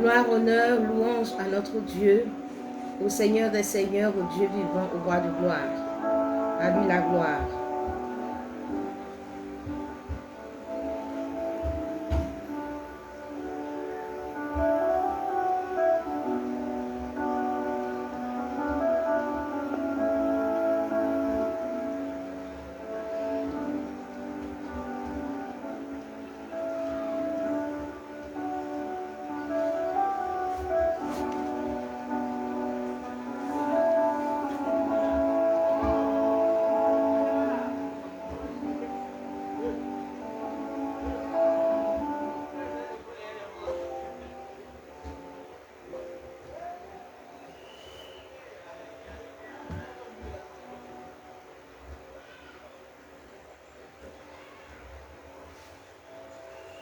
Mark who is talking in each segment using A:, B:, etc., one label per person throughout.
A: Gloire, honneur, louange à notre Dieu, au Seigneur des Seigneurs, au Dieu vivant, au roi de gloire. À lui la gloire.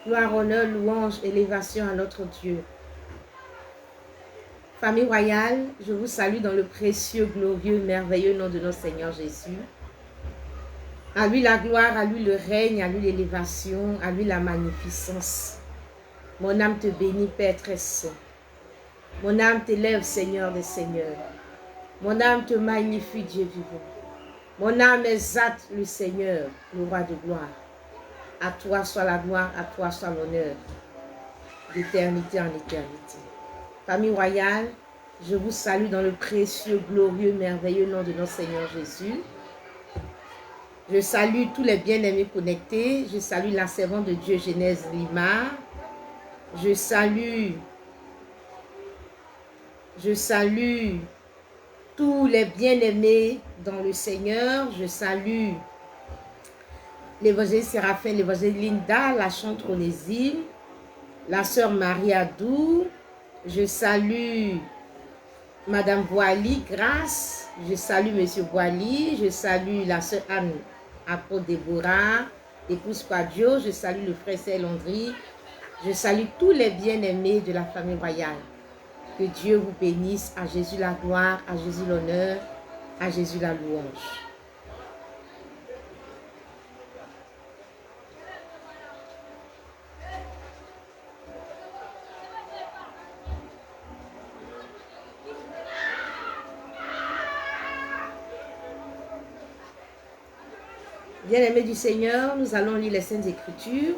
A: Gloire, honneur, louange, élévation à notre Dieu. Famille royale, je vous salue dans le précieux, glorieux, merveilleux nom de notre Seigneur Jésus. À lui la gloire, à lui le règne, à lui l'élévation, à lui la magnificence. Mon âme te bénit, Père très saint. Mon âme t'élève, Seigneur des Seigneurs. Mon âme te magnifie, Dieu vivant. Mon âme exalte le Seigneur, le roi de gloire. À toi soit la gloire, à toi soit l'honneur, d'éternité en éternité. Famille royale, je vous salue dans le précieux, glorieux, merveilleux nom de notre Seigneur Jésus. Je salue tous les bien-aimés connectés. Je salue la servante de Dieu, Genèse Lima. Je salue tous les bien-aimés dans le Seigneur. Je salue l'évangéliste Séraphin, l'évangéliste Linda, la chante Onésime, la sœur Marie Adou. Je salue Madame Boily, Grâce. Je salue Monsieur Boily. Je salue la sœur Anne, apôtre Déborah, épouse Padio. Je salue le frère Célandry. Je salue tous les bien-aimés de la famille royale. Que Dieu vous bénisse. À Jésus la gloire, à Jésus l'honneur, à Jésus la louange. Bien-aimés du Seigneur, nous allons lire les Saintes Écritures.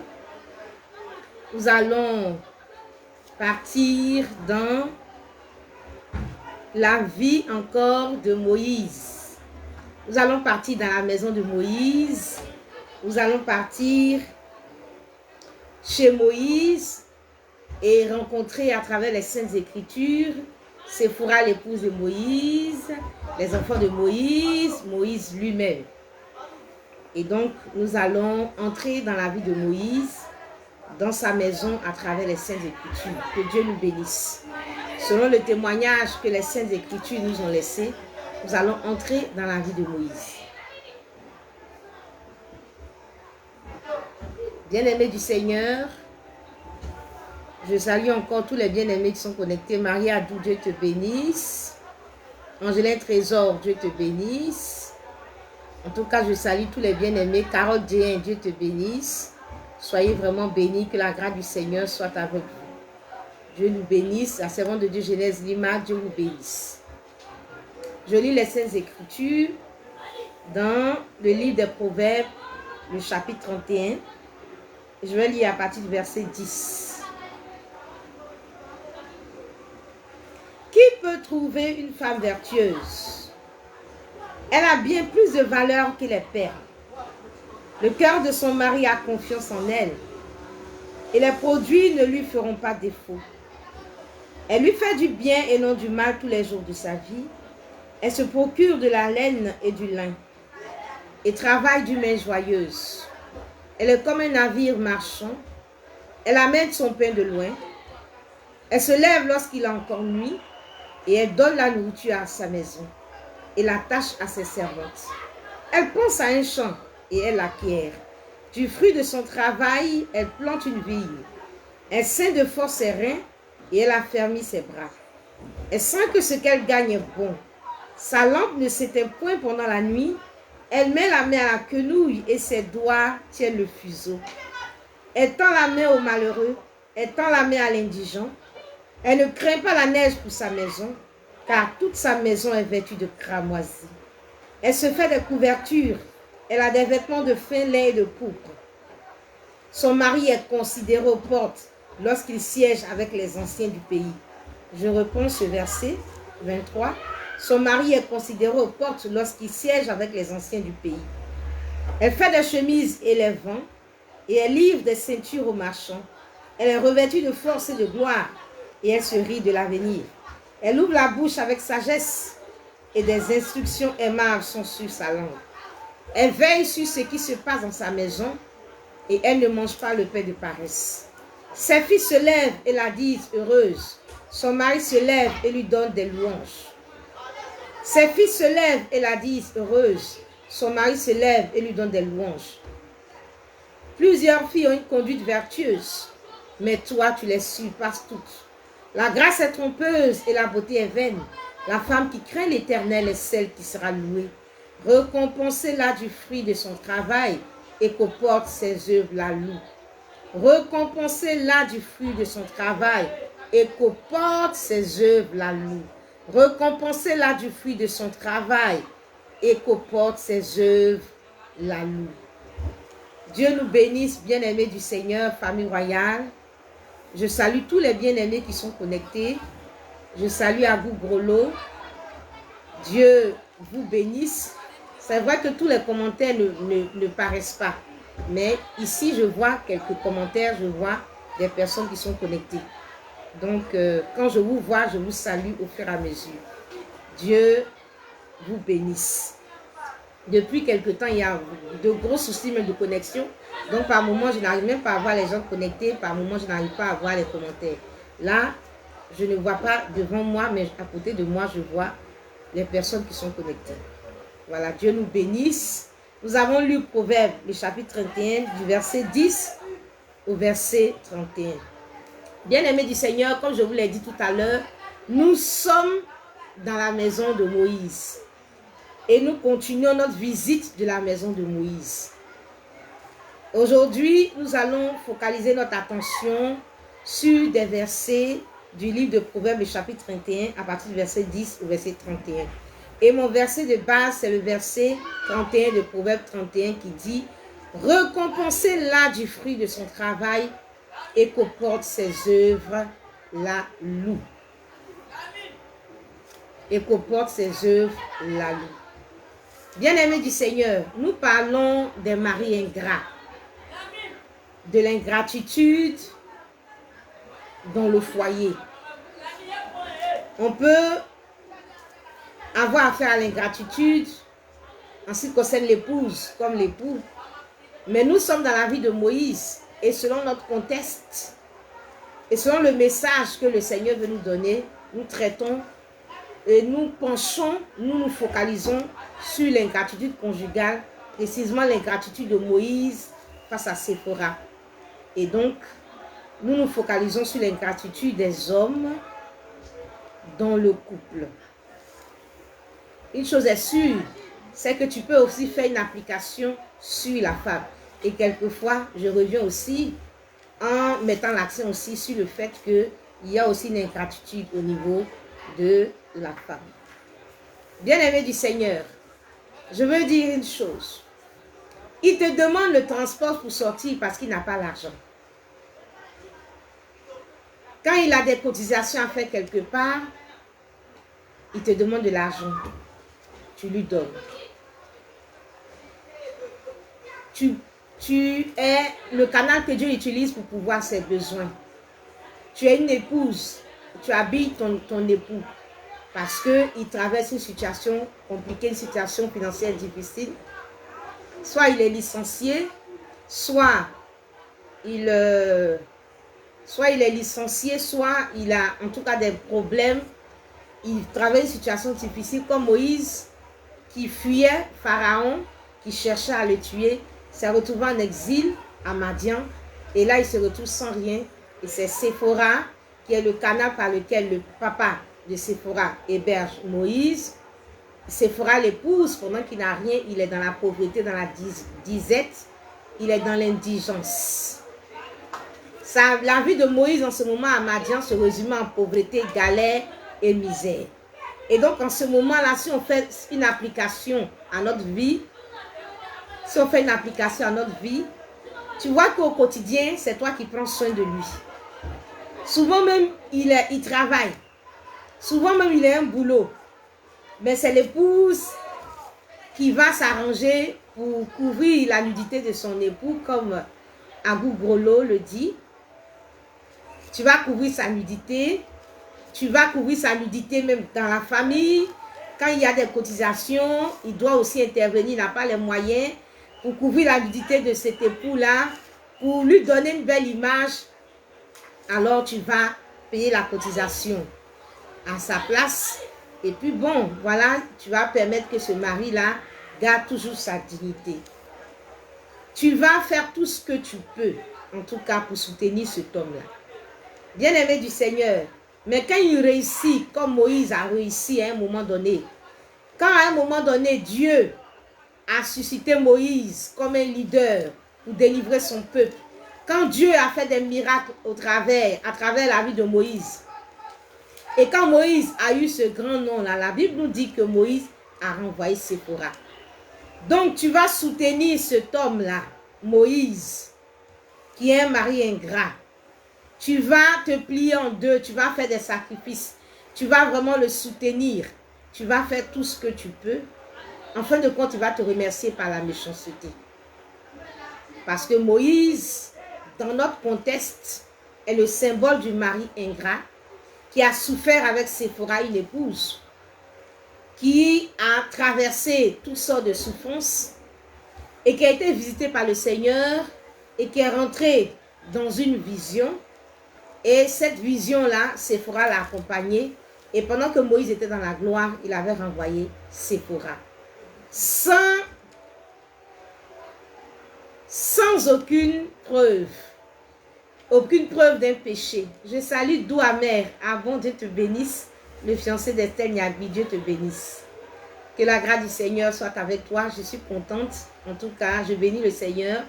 A: Nous allons partir dans la vie encore de Moïse. Nous allons partir dans la maison de Moïse. Nous allons partir chez Moïse et rencontrer à travers les Saintes Écritures Séphora, l'épouse de Moïse, les enfants de Moïse, Moïse lui-même. Et donc, nous allons entrer dans la vie de Moïse, dans sa maison, à travers les Saintes Écritures. Que Dieu nous bénisse. Selon le témoignage que les Saintes Écritures nous ont laissé, nous allons entrer dans la vie de Moïse. Bien-aimés du Seigneur, je salue encore tous les bien-aimés qui sont connectés. Marie Adou, Dieu te bénisse. Angélin Trésor, Dieu te bénisse. En tout cas, je salue tous les bien-aimés. Carole Dien, Dieu te bénisse. Soyez vraiment bénis, que la grâce du Seigneur soit avec vous. Dieu nous bénisse. La servante de Dieu, Genèse Lima, Dieu vous bénisse. Je lis les Saintes Écritures dans le livre des Proverbes, le chapitre 31. Je vais lire à partir du verset 10. Qui peut trouver une femme vertueuse? Elle a bien plus de valeur que les perles. Le cœur de son mari a confiance en elle, et les produits ne lui feront pas défaut. Elle lui fait du bien et non du mal tous les jours de sa vie. Elle se procure de la laine et du lin, et travaille d'une main joyeuse. Elle est comme un navire marchand. Elle amène son pain de loin. Elle se lève lorsqu'il est encore nuit, et elle donne la nourriture à sa maison et l'attache à ses servantes. Elle pense à un champ et elle l'acquiert. Du fruit de son travail, elle plante une vigne. Elle ceint de force ses reins et elle affermit ses bras. Elle sent que ce qu'elle gagne est bon. Sa lampe ne s'éteint point pendant la nuit. Elle met la main à la quenouille et ses doigts tiennent le fuseau. Elle tend la main au malheureux. Elle tend la main à l'indigent. Elle ne craint pas la neige pour sa maison, car toute sa maison est vêtue de cramoisie. Elle se fait des couvertures. Elle a des vêtements de fin lin et de pourpre. Son mari est considéré aux portes lorsqu'il siège avec les anciens du pays. Je reprends ce verset 23. Son mari est considéré aux portes lorsqu'il siège avec les anciens du pays. Elle fait des chemises et les vend, et elle livre des ceintures aux marchands. Elle est revêtue de force et de gloire, et elle se rit de l'avenir. Elle ouvre la bouche avec sagesse, et des instructions aimables sont sur sa langue. Elle veille sur ce qui se passe dans sa maison, et elle ne mange pas le pain de paresse. Ses fils se lèvent et la disent heureuse. Son mari se lève et lui donne des louanges. Ses fils se lèvent et la disent heureuse. Son mari se lève et lui donne des louanges. Plusieurs filles ont une conduite vertueuse, mais toi tu les surpasses toutes. La grâce est trompeuse et la beauté est vaine. La femme qui craint l'Éternel est celle qui sera louée. Récompensez-la du fruit de son travail et qu'au porte ses œuvres la louent. Récompensez-la du fruit de son travail et qu'au porte ses œuvres la louent. Récompensez-la du fruit de son travail et qu'au porte ses œuvres la louent. Dieu nous bénisse, bien-aimés du Seigneur, famille royale. Je salue tous les bien-aimés qui sont connectés. Je salue Agou Grolo. Dieu vous bénisse. C'est vrai que tous les commentaires ne paraissent pas. Mais ici, je vois quelques commentaires, je vois des personnes qui sont connectées. Donc, quand je vous vois, je vous salue au fur et à mesure. Dieu vous bénisse. Depuis quelque temps, il y a de gros soucis même de connexion. Donc, par moment, je n'arrive même pas à voir les gens connectés. Par moment, je n'arrive pas à voir les commentaires. Là, je ne vois pas devant moi, mais à côté de moi, je vois les personnes qui sont connectées. Voilà, Dieu nous bénisse. Nous avons lu Proverbe, le chapitre 31, du verset 10 au verset 31. Bien-aimés du Seigneur, comme je vous l'ai dit tout à l'heure, nous sommes dans la maison de Moïse. Et nous continuons notre visite de la maison de Moïse. Aujourd'hui, nous allons focaliser notre attention sur des versets du livre de Proverbes, le chapitre 31, à partir du verset 10 au verset 31. Et mon verset de base, c'est le verset 31 de Proverbe 31 qui dit « Récompensez-la du fruit de son travail et qu'au porte ses œuvres la loue. » Et qu'au porte ses œuvres la loue. Bien-aimés du Seigneur, nous parlons des maris ingrats, de l'ingratitude dans le foyer. On peut avoir affaire à l'ingratitude en ce qui concerne l'épouse comme l'époux. Mais nous sommes dans la vie de Moïse et selon notre contexte et selon le message que le Seigneur veut nous donner, nous traitons et nous penchons, nous nous focalisons sur l'ingratitude conjugale, précisément l'ingratitude de Moïse face à Séphora. Et donc, nous nous focalisons sur l'ingratitude des hommes dans le couple. Une chose est sûre, c'est que tu peux aussi faire une application sur la femme. Et quelquefois, je reviens aussi en mettant l'accent aussi sur le fait qu'il y a aussi une ingratitude au niveau de la femme. Bien-aimé du Seigneur, je veux dire une chose. Il te demande le transport pour sortir parce qu'il n'a pas l'argent. Quand il a des cotisations à faire quelque part, il te demande de l'argent. Tu lui donnes. Tu es le canal que Dieu utilise pour pouvoir ses besoins. Tu es une épouse. Tu habilles ton époux parce qu'il traverse une situation compliquée, une situation financière difficile. Soit il est licencié, soit il est licencié, soit il a en tout cas des problèmes. Il traverse une situation difficile comme Moïse qui fuyait Pharaon, qui cherchait à le tuer, s'est retrouvé en exil à Madian et là il se retrouve sans rien. Et c'est Séphora qui est le canal par lequel le papa de Séphora héberge Moïse. Séphora l'épouse pendant qu'il n'a rien, il est dans la pauvreté, dans la disette, il est dans l'indigence. La vie de Moïse en ce moment à Madian se résumait en pauvreté, galère et misère. Et donc en ce moment-là, si on fait une application à notre vie, tu vois qu'au quotidien, c'est toi qui prends soin de lui. Souvent même, il travaille. Souvent même, il a un boulot. Mais c'est l'épouse qui va s'arranger pour couvrir la nudité de son époux, comme Agou Grolo le dit. Tu vas couvrir sa nudité. Tu vas couvrir sa nudité même dans la famille. Quand il y a des cotisations, il doit aussi intervenir. Il n'a pas les moyens pour couvrir la nudité de cet époux-là, pour lui donner une belle image. Alors tu vas payer la cotisation à sa place. Et puis bon, voilà, tu vas permettre que ce mari-là garde toujours sa dignité. Tu vas faire tout ce que tu peux, en tout cas pour soutenir cet homme-là. Bien-aimé du Seigneur, mais quand il réussit, comme Moïse a réussi à un moment donné, quand à un moment donné, Dieu a suscité Moïse comme un leader pour délivrer son peuple, quand Dieu a fait des miracles à travers la vie de Moïse, et quand Moïse a eu ce grand nom-là, la Bible nous dit que Moïse a renvoyé Séphora. Donc tu vas soutenir cet homme-là, Moïse, qui est un mari ingrat. Tu vas te plier en deux, tu vas faire des sacrifices, tu vas vraiment le soutenir, tu vas faire tout ce que tu peux. En fin de compte, il va te remercier par la méchanceté. Parce que Moïse, dans notre contexte, est le symbole du mari ingrat qui a souffert avec Séphora, une épouse, qui a traversé toutes sortes de souffrances et qui a été visité par le Seigneur et qui est rentré dans une vision. Et cette vision-là, Séphora l'a accompagné. Et pendant que Moïse était dans la gloire, il avait renvoyé Séphora. Sans aucune preuve d'un péché. Je salue Douamer. Ah bon, Dieu te bénisse. Le fiancé d'Estelle Niagbi, Dieu te bénisse. Que la grâce du Seigneur soit avec toi. Je suis contente. En tout cas, je bénis le Seigneur.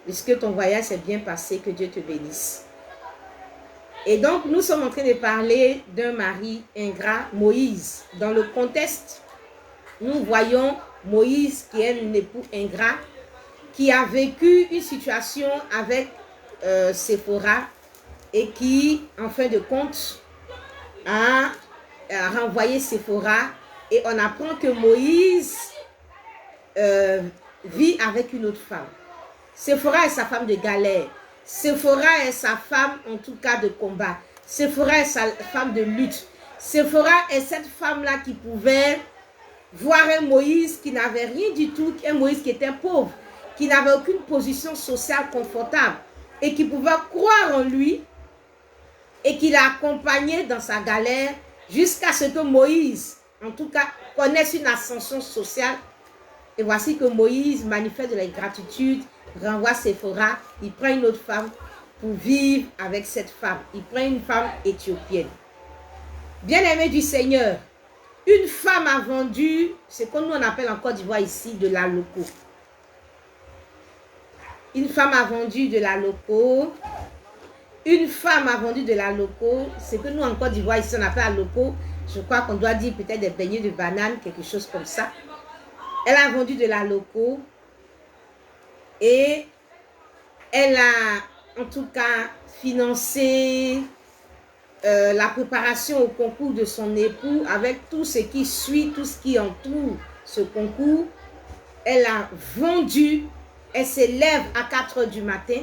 A: Puisque ton voyage s'est bien passé, que Dieu te bénisse. Et donc, nous sommes en train de parler d'un mari ingrat, Moïse. Dans le contexte, nous voyons Moïse qui est un époux ingrat, qui a vécu une situation avec Séphora et qui, en fin de compte, a renvoyé Séphora. Et on apprend que Moïse vit avec une autre femme. Séphora est sa femme de galère. Séphora est sa femme, en tout cas, de combat. Séphora est sa femme de lutte. Séphora est cette femme-là qui pouvait voir un Moïse qui n'avait rien du tout, un Moïse qui était pauvre, qui n'avait aucune position sociale confortable et qui pouvait croire en lui et qui l'a accompagné dans sa galère jusqu'à ce que Moïse, en tout cas, connaisse une ascension sociale. Et voici que Moïse manifeste de la gratitude, renvoie Séphora, il prend une autre femme pour vivre avec cette femme. Il prend une femme éthiopienne. Bien-aimé du Seigneur, une femme a vendu ce que nous on appelle en Côte d'Ivoire ici de la loco. Une femme a vendu de la loco. Une femme a vendu de la loco. Ce que nous en Côte d'Ivoire ici on appelle la loco. Je crois qu'on doit dire peut-être des beignets de banane, quelque chose comme ça. Elle a vendu de la loco. Et elle a en tout cas financé la préparation au concours de son époux avec tout ce qui suit, tout ce qui entoure ce concours. Elle a vendu, elle se lève à 4 h du matin,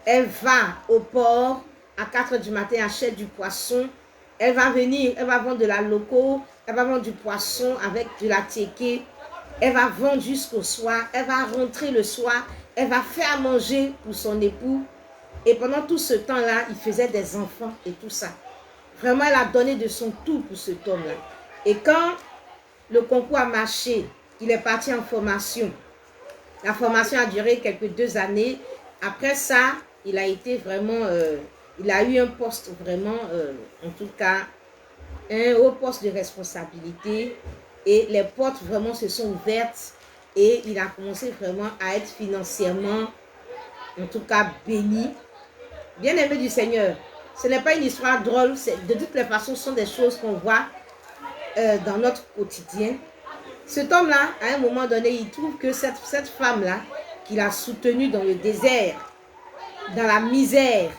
A: elle va au port à 4 h du matin, achète du poisson, elle va venir, elle va vendre de la loco, elle va vendre du poisson avec de la tchéké. Elle va vendre jusqu'au soir, elle va rentrer le soir, elle va faire à manger pour son époux. Et pendant tout ce temps-là, il faisait des enfants et tout ça. Vraiment, elle a donné de son tout pour cet homme-là. Et quand le concours a marché, il est parti en formation. La formation a duré quelques 2 années. Après ça, il a été vraiment, il a eu un poste vraiment, en tout cas, un haut poste de responsabilité. Et les portes vraiment se sont ouvertes et il a commencé vraiment à être financièrement, en tout cas, béni. Bien-aimé du Seigneur, ce n'est pas une histoire drôle. De toutes les façons, ce sont des choses qu'on voit dans notre quotidien. Cet homme-là, à un moment donné, il trouve que cette femme-là, qu'il a soutenue dans le désert, dans la misère,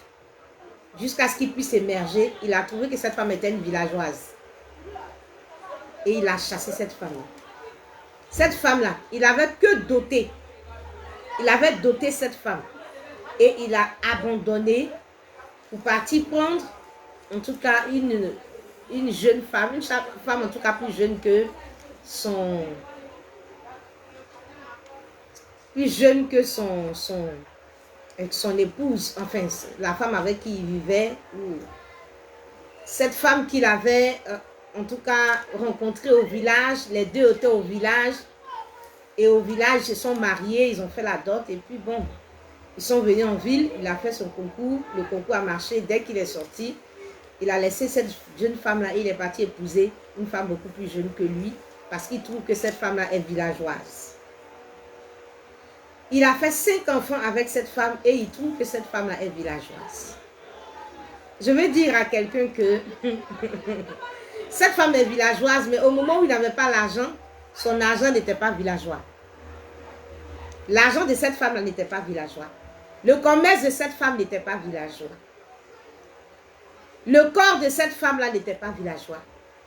A: jusqu'à ce qu'il puisse émerger, il a trouvé que cette femme était une villageoise. Et il a chassé cette femme-là. Cette femme-là, il avait que doté. Il avait doté cette femme. Et il a abandonné pour partir prendre, en tout cas, une jeune femme, une femme en tout cas plus jeune que son épouse, enfin, la femme avec qui il vivait, ou cette femme qu'il avait, en tout cas, rencontrée au village. Les deux étaient au village, et au village, ils se sont mariés, ils ont fait la dot, et puis bon, ils sont venus en ville, il a fait son concours, le concours a marché. Dès qu'il est sorti, il a laissé cette jeune femme-là, il est parti épouser une femme beaucoup plus jeune que lui, parce qu'il trouve que cette femme-là est villageoise. Il a fait 5 enfants avec cette femme et il trouve que cette femme-là est villageoise. Je veux dire à quelqu'un que cette femme est villageoise, mais au moment où il n'avait pas l'argent, son argent n'était pas villageois. L'argent de cette femme-là n'était pas villageois. Le commerce de cette femme n'était pas villageois. Le corps de cette femme-là n'était pas villageois.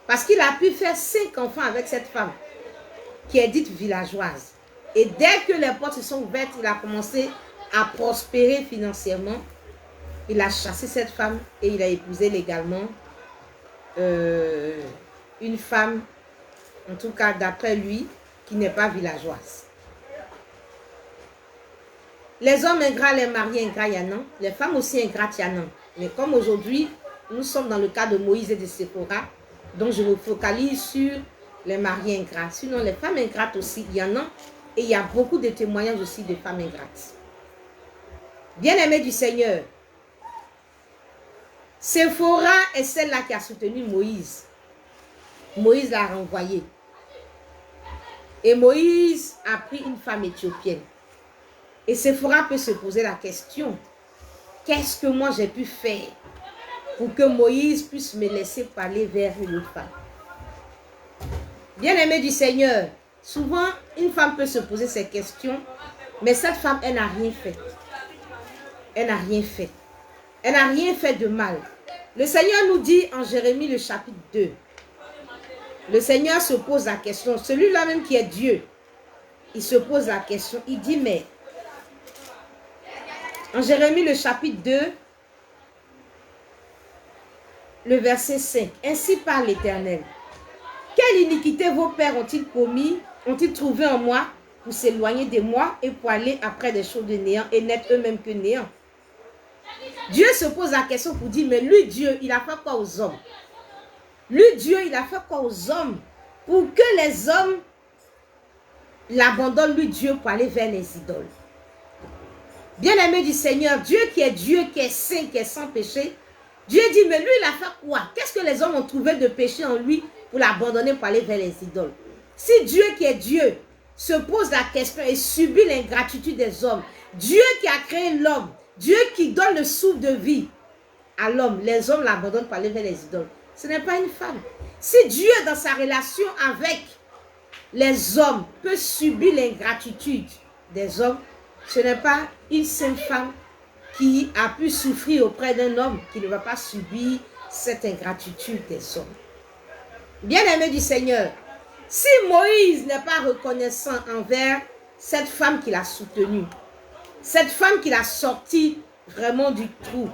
A: Parce qu'il a pu faire 5 enfants avec cette femme qui est dite villageoise. Et dès que les portes se sont ouvertes, il a commencé à prospérer financièrement. Il a chassé cette femme et il a épousé légalement une femme, en tout cas d'après lui, qui n'est pas villageoise. Les hommes ingrats, les maris ingrats, il y en a. Les femmes aussi ingrates, il y en a. Mais comme aujourd'hui, nous sommes dans le cas de Moïse et de Séphora, donc je me focalise sur les maris ingrats. Sinon, les femmes ingrates aussi, il y en a. Et il y a beaucoup de témoignages aussi de femmes ingrates. Bien-aimés du Seigneur, Séphora est celle-là qui a soutenu Moïse. Moïse l'a renvoyé. Et Moïse a pris une femme éthiopienne. Et Séphora peut se poser la question, qu'est-ce que moi j'ai pu faire pour que Moïse puisse me laisser parler vers une autre femme? Bien-aimé du Seigneur, souvent une femme peut se poser ces questions, mais cette femme, elle n'a rien fait. Elle n'a rien fait. Elle n'a rien fait de mal. Le Seigneur nous dit en Jérémie le chapitre 2, le Seigneur se pose la question, celui-là même qui est Dieu, il se pose la question, il dit, mais en Jérémie le chapitre 2, le verset 5, ainsi parle l'Éternel. Quelle iniquité vos pères ont-ils commis, ont-ils trouvé en moi pour s'éloigner de moi et pour aller après des choses de néant et n'être eux-mêmes que néant? Dieu se pose la question pour dire, mais lui Dieu, il a fait quoi aux hommes? Lui Dieu, il a fait quoi aux hommes pour que les hommes l'abandonnent, lui Dieu, pour aller vers les idoles? Bien-aimé du Seigneur, Dieu, qui est saint, qui est sans péché, Dieu dit, mais lui, il a fait quoi? Qu'est-ce que les hommes ont trouvé de péché en lui pour l'abandonner pour aller vers les idoles? Si Dieu qui est Dieu se pose la question et subit l'ingratitude des hommes, Dieu qui a créé l'homme, Dieu qui donne le souffle de vie à l'homme, les hommes l'abandonnent pour aller vers les idoles. Ce n'est pas une femme. Si Dieu, dans sa relation avec les hommes, peut subir l'ingratitude des hommes, ce n'est pas une sainte femme qui a pu souffrir auprès d'un homme qui ne va pas subir cette ingratitude des hommes. Bien-aimé du Seigneur, si Moïse n'est pas reconnaissant envers cette femme qu'il a soutenue, cette femme qu'il a sortie vraiment du trou,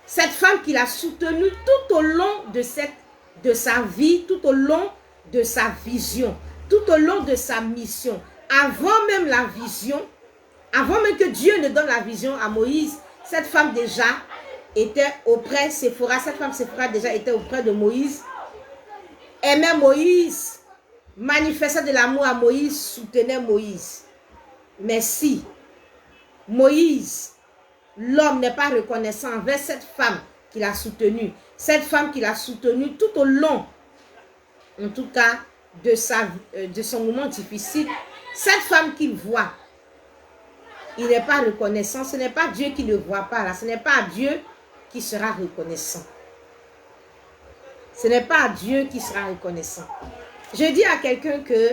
A: cette femme qu'il a soutenue tout au long de sa vie, tout au long de sa vision, tout au long de sa mission, avant même la vision, avant même que Dieu ne donne la vision à Moïse, cette femme déjà était auprès de Séphora, cette femme Séphora déjà était auprès de Moïse, aimait Moïse, manifestait de l'amour à Moïse, soutenait Moïse. Mais si Moïse, l'homme, n'est pas reconnaissant envers cette femme qu'il a soutenue, cette femme qu'il a soutenue tout au long, en tout cas, de son moment difficile, cette femme qu'il voit, il n'est pas reconnaissant, ce n'est pas Dieu qui ne voit pas là, ce n'est pas à Dieu qui sera reconnaissant. Ce n'est pas Dieu qui sera reconnaissant. Je dis à quelqu'un que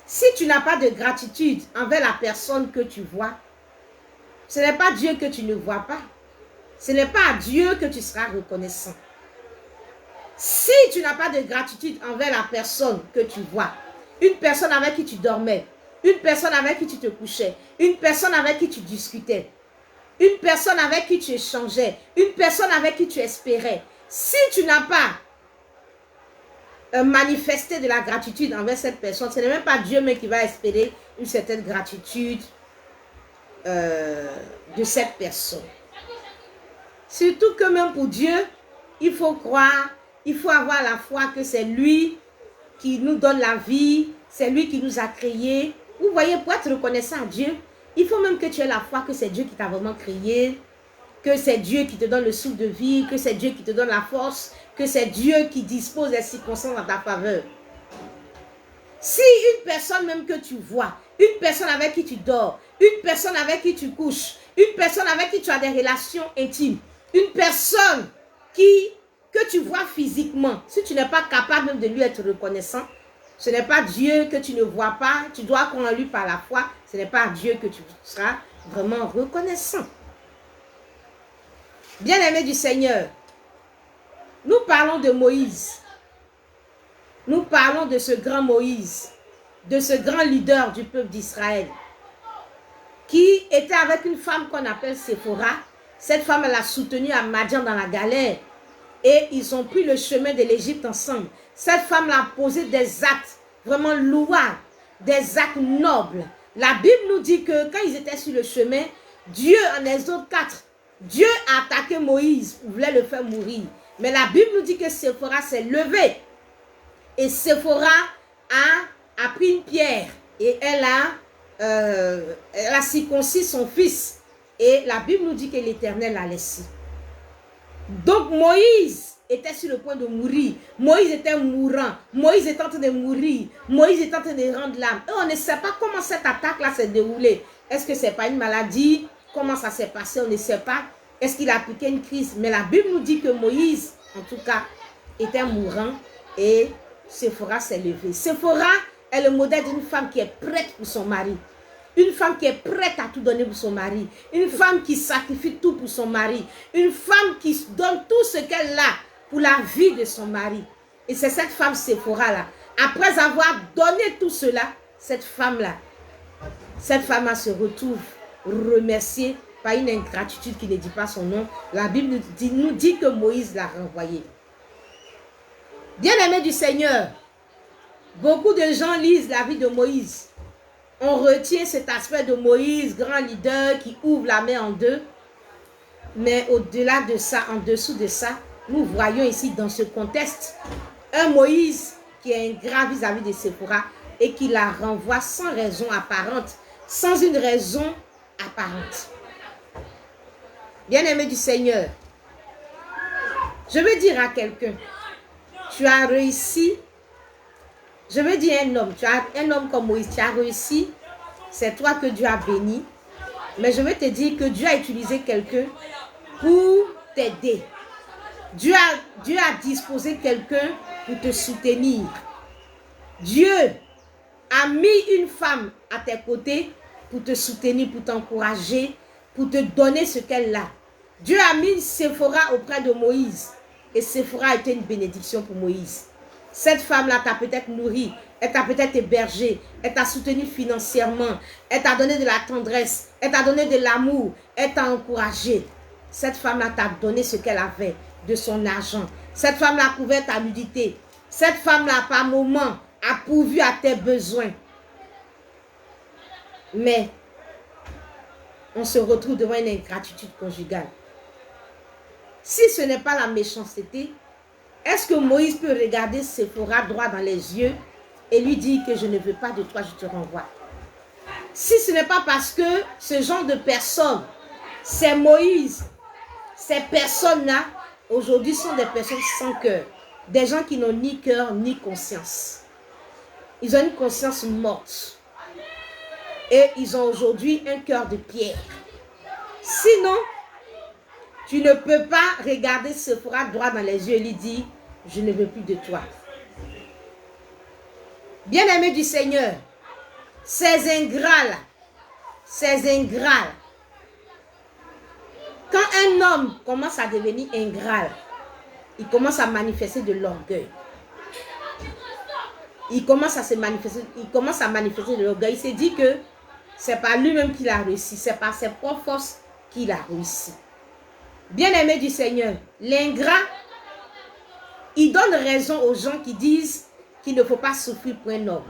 A: si tu n'as pas de gratitude envers la personne que tu vois, ce n'est pas Dieu que tu ne vois pas. Ce n'est pas à Dieu que tu seras reconnaissant. Si tu n'as pas de gratitude envers la personne que tu vois, une personne avec qui tu dormais, une personne avec qui tu te couchais, une personne avec qui tu discutais, une personne avec qui tu échangeais, une personne avec qui tu espérais, si tu n'as pas manifesté de la gratitude envers cette personne, ce n'est même pas Dieu mais qui va espérer une certaine gratitude de cette personne. Surtout que même pour Dieu, il faut croire, il faut avoir la foi que c'est lui qui nous donne la vie, c'est lui qui nous a créés. Vous voyez, pour être reconnaissant à Dieu, il faut même que tu aies la foi que c'est Dieu qui t'a vraiment créé, que c'est Dieu qui te donne le souffle de vie, que c'est Dieu qui te donne la force, que c'est Dieu qui dispose des circonstances en ta faveur. Si une personne même que tu vois, une personne avec qui tu dors, une personne avec qui tu couches, une personne avec qui tu as des relations intimes, une personne que tu vois physiquement, si tu n'es pas capable même de lui être reconnaissant, ce n'est pas Dieu que tu ne vois pas, tu dois croire en lui par la foi, ce n'est pas à Dieu que tu seras vraiment reconnaissant. Bien-aimés du Seigneur, nous parlons de Moïse. Nous parlons de ce grand Moïse, de ce grand leader du peuple d'Israël, qui était avec une femme qu'on appelle Séphora. Cette femme, elle a soutenu à Madian dans la galère et ils ont pris le chemin de l'Égypte ensemble. Cette femme a posé des actes vraiment louables, des actes nobles. La Bible nous dit que quand ils étaient sur le chemin, Dieu, en Exode 4, Dieu a attaqué Moïse, voulait le faire mourir. Mais la Bible nous dit que Séphora s'est levée. Et Séphora a pris une pierre et elle a circoncis son fils. Et la Bible nous dit que l'Éternel l'a laissé. Donc Moïse était sur le point de mourir. Moïse était mourant. Moïse était en train de mourir. Moïse était en train de rendre l'âme. Et on ne sait pas comment cette attaque-là s'est déroulée. Est-ce que ce n'est pas une maladie? Comment ça s'est passé? On ne sait pas. Est-ce qu'il a appliqué une crise? Mais la Bible nous dit que Moïse, en tout cas, était mourant et Séphora s'est levée. Séphora est le modèle d'une femme qui est prête pour son mari. Une femme qui est prête à tout donner pour son mari. Une femme qui sacrifie tout pour son mari. Une femme qui donne tout ce qu'elle a pour la vie de son mari. Et c'est cette femme Séphora-là. Après avoir donné tout cela, cette femme-là se retrouve remerciée par une ingratitude qui ne dit pas son nom. La Bible nous dit que Moïse l'a renvoyée. Bien-aimés du Seigneur, beaucoup de gens lisent la vie de Moïse. On retient cet aspect de Moïse, grand leader qui ouvre la mer en deux. Mais au-delà de ça, en dessous de ça, nous voyons ici dans ce contexte un Moïse qui est ingrat vis-à-vis de Séphora et qui la renvoie sans raison apparente, sans une raison apparente. Bien-aimé du Seigneur, je veux dire à quelqu'un, tu as réussi. Je veux dire un homme comme Moïse, tu as réussi, c'est toi que Dieu a béni. Mais je veux te dire que Dieu a utilisé quelqu'un pour t'aider. Dieu a disposé quelqu'un pour te soutenir. Dieu a mis une femme à tes côtés pour te soutenir, pour t'encourager, pour te donner ce qu'elle a. Dieu a mis Séphora auprès de Moïse. Et Séphora a été une bénédiction pour Moïse. Cette femme-là t'a peut-être nourri, elle t'a peut-être hébergé, elle t'a soutenu financièrement, elle t'a donné de la tendresse, elle t'a donné de l'amour, elle t'a encouragé. Cette femme-là t'a donné ce qu'elle avait, de son argent. Cette femme-là a couvert ta nudité. Cette femme-là, par moment, a pourvu à tes besoins. Mais, on se retrouve devant une ingratitude conjugale. Si ce n'est pas la méchanceté, est-ce que Moïse peut regarder Séphora droit dans les yeux et lui dire que je ne veux pas de toi, je te renvoie? Si ce n'est pas parce que ce genre de personnes, c'est Moïse, ces personnes-là, aujourd'hui sont des personnes sans cœur. Des gens qui n'ont ni cœur ni conscience. Ils ont une conscience morte. Et ils ont aujourd'hui un cœur de pierre. Sinon, Tu ne peux pas regarder Sephora droit dans les yeux et lui dire, je ne veux plus de toi. Bien-aimé du Seigneur, ces ingrats-là, quand un homme commence à devenir ingrat, il commence à manifester de l'orgueil. Il commence à manifester de l'orgueil. Il s'est dit que c'est pas lui-même qu'il a réussi, c'est par ses propres forces qu'il a réussi. Bien-aimé du Seigneur, l'ingrat, il donne raison aux gens qui disent qu'il ne faut pas souffrir pour un homme.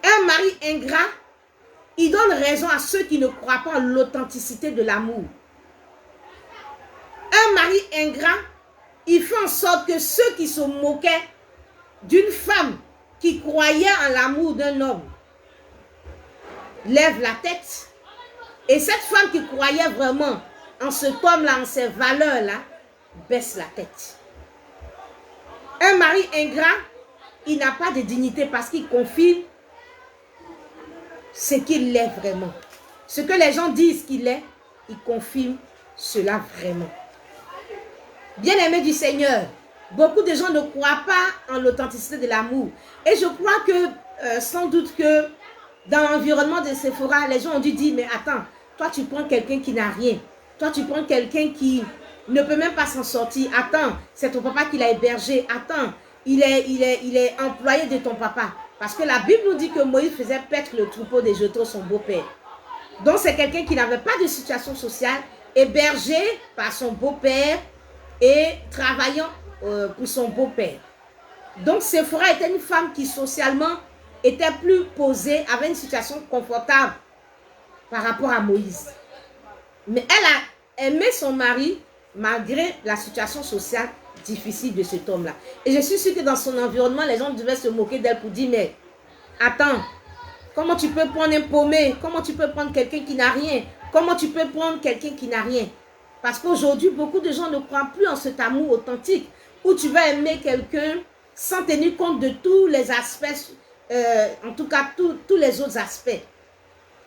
A: Un mari ingrat, il donne raison à ceux qui ne croient pas en l'authenticité de l'amour. Un mari ingrat, il fait en sorte que ceux qui se moquaient d'une femme qui croyait en l'amour d'un homme lèvent la tête. Et cette femme qui croyait vraiment en cet homme-là, en ses valeurs-là, baisse la tête. Un mari ingrat, il n'a pas de dignité parce qu'il confirme ce qu'il est vraiment. Ce que les gens disent qu'il est, il confirme cela vraiment. Bien-aimé du Seigneur, beaucoup de gens ne croient pas en l'authenticité de l'amour. Et je crois que, sans doute que dans l'environnement de Sephora, les gens ont dû dire, mais attends, toi tu prends quelqu'un qui n'a rien. Toi tu prends quelqu'un qui ne peut même pas s'en sortir. Attends, c'est ton papa qui l'a hébergé. Attends, il est employé de ton papa. Parce que la Bible nous dit que Moïse faisait paître le troupeau de Jéthro, son beau-père. Donc c'est quelqu'un qui n'avait pas de situation sociale, hébergé par son beau-père et travaillant pour son beau-père. Donc Sephora était une femme qui socialement était plus posée, avait une situation confortable par rapport à Moïse. Mais elle a aimé son mari malgré la situation sociale difficile de cet homme-là. Et je suis sûre que dans son environnement, les gens devaient se moquer d'elle pour dire, mais attends, comment tu peux prendre un paumé? Comment tu peux prendre quelqu'un qui n'a rien? Comment tu peux prendre quelqu'un qui n'a rien? Parce qu'aujourd'hui, beaucoup de gens ne croient plus en cet amour authentique où tu vas aimer quelqu'un sans tenir compte de tous les aspects, en tout cas tous les autres aspects.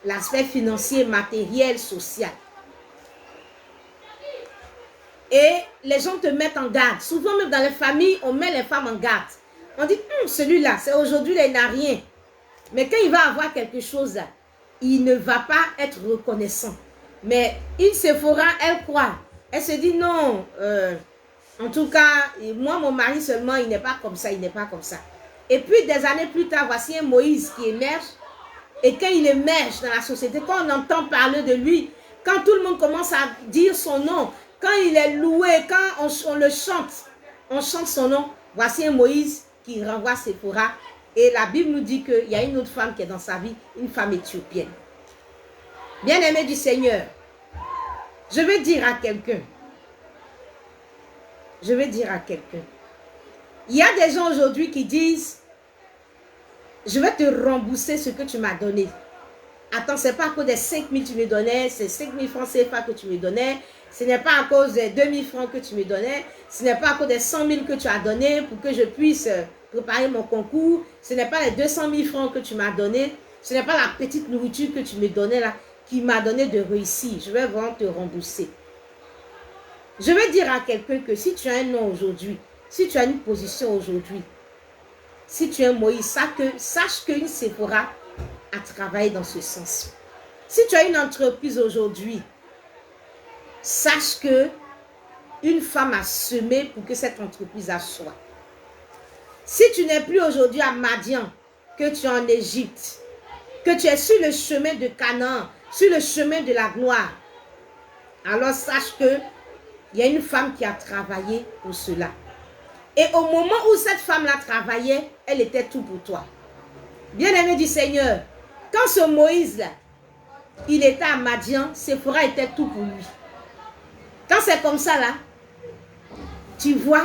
A: L'aspect financier, matériel, social. Et les gens te mettent en garde. Souvent même dans les familles, on met les femmes en garde. On dit, celui-là, c'est aujourd'hui, il n'a rien. Mais quand il va avoir quelque chose, il ne va pas être reconnaissant. Mais une Sephora, elle croit. Elle se dit, non, en tout cas, moi, mon mari seulement, il n'est pas comme ça, il n'est pas comme ça. Et puis, des années plus tard, voici un Moïse qui émerge. Et quand il émerge dans la société, quand on entend parler de lui, quand tout le monde commence à dire son nom, quand il est loué, quand on le chante, on chante son nom, voici un Moïse qui renvoie Sephora. Et la Bible nous dit qu'il y a une autre femme qui est dans sa vie, une femme éthiopienne. Bien-aimé du Seigneur, je vais dire à quelqu'un, il y a des gens aujourd'hui qui disent, je vais te rembourser ce que tu m'as donné. Attends, ce n'est pas à cause des 5 000 que tu me donnais, c'est 5 000 francs CFA que tu me donnais, ce n'est pas à cause des 2 000 francs que tu me donnais, ce n'est pas à cause des 100 000 que tu as donné pour que je puisse préparer mon concours, ce n'est pas les 200 000 francs que tu m'as donné, ce n'est pas la petite nourriture que tu me donnais là, qui m'a donné de réussir. Je vais vraiment te rembourser. Je vais dire à quelqu'un que si tu as un nom aujourd'hui, si tu as une position aujourd'hui, si tu es un Moïse, sache qu'une Sephora a travaillé dans ce sens. Si tu as une entreprise aujourd'hui, sache que une femme a semé pour que cette entreprise soit. Si tu n'es plus aujourd'hui à Madian, que tu es en Égypte, que tu es sur le chemin de Canaan, sur le chemin de la gloire, alors sache que il y a une femme qui a travaillé pour cela. Et au moment où cette femme-là travaillait, elle était tout pour toi. Bien-aimé du Seigneur, quand ce Moïse-là, il était à Madian, Sephora était tout pour lui. Quand c'est comme ça là, tu vois,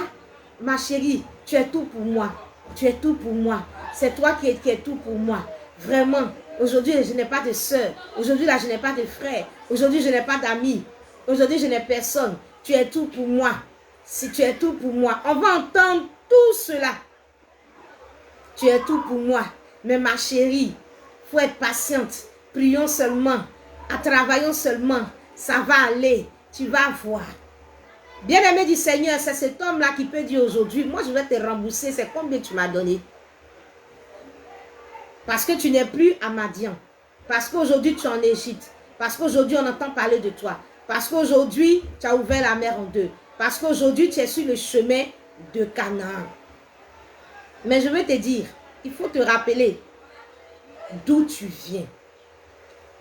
A: ma chérie, tu es tout pour moi. Tu es tout pour moi. C'est toi qui es tout pour moi. Vraiment, aujourd'hui, je n'ai pas de soeur. Aujourd'hui, là, je n'ai pas de frère. Aujourd'hui, je n'ai pas d'amis. Aujourd'hui, je n'ai personne. Tu es tout pour moi. Si tu es tout pour moi, on va entendre tout cela. Tu es tout pour moi. Mais ma chérie, il faut être patiente. Prions seulement. Travaillons seulement. Ça va aller. tu vas voir. Bien-aimé du Seigneur, c'est cet homme-là qui peut dire aujourd'hui, moi je vais te rembourser, c'est combien tu m'as donné? Parce que tu n'es plus à Madian. Parce qu'aujourd'hui tu es en Égypte. Parce qu'aujourd'hui on entend parler de toi. Parce qu'aujourd'hui tu as ouvert la mer en deux. Parce qu'aujourd'hui tu es sur le chemin de Canaan. Mais je veux te dire, il faut te rappeler d'où tu viens.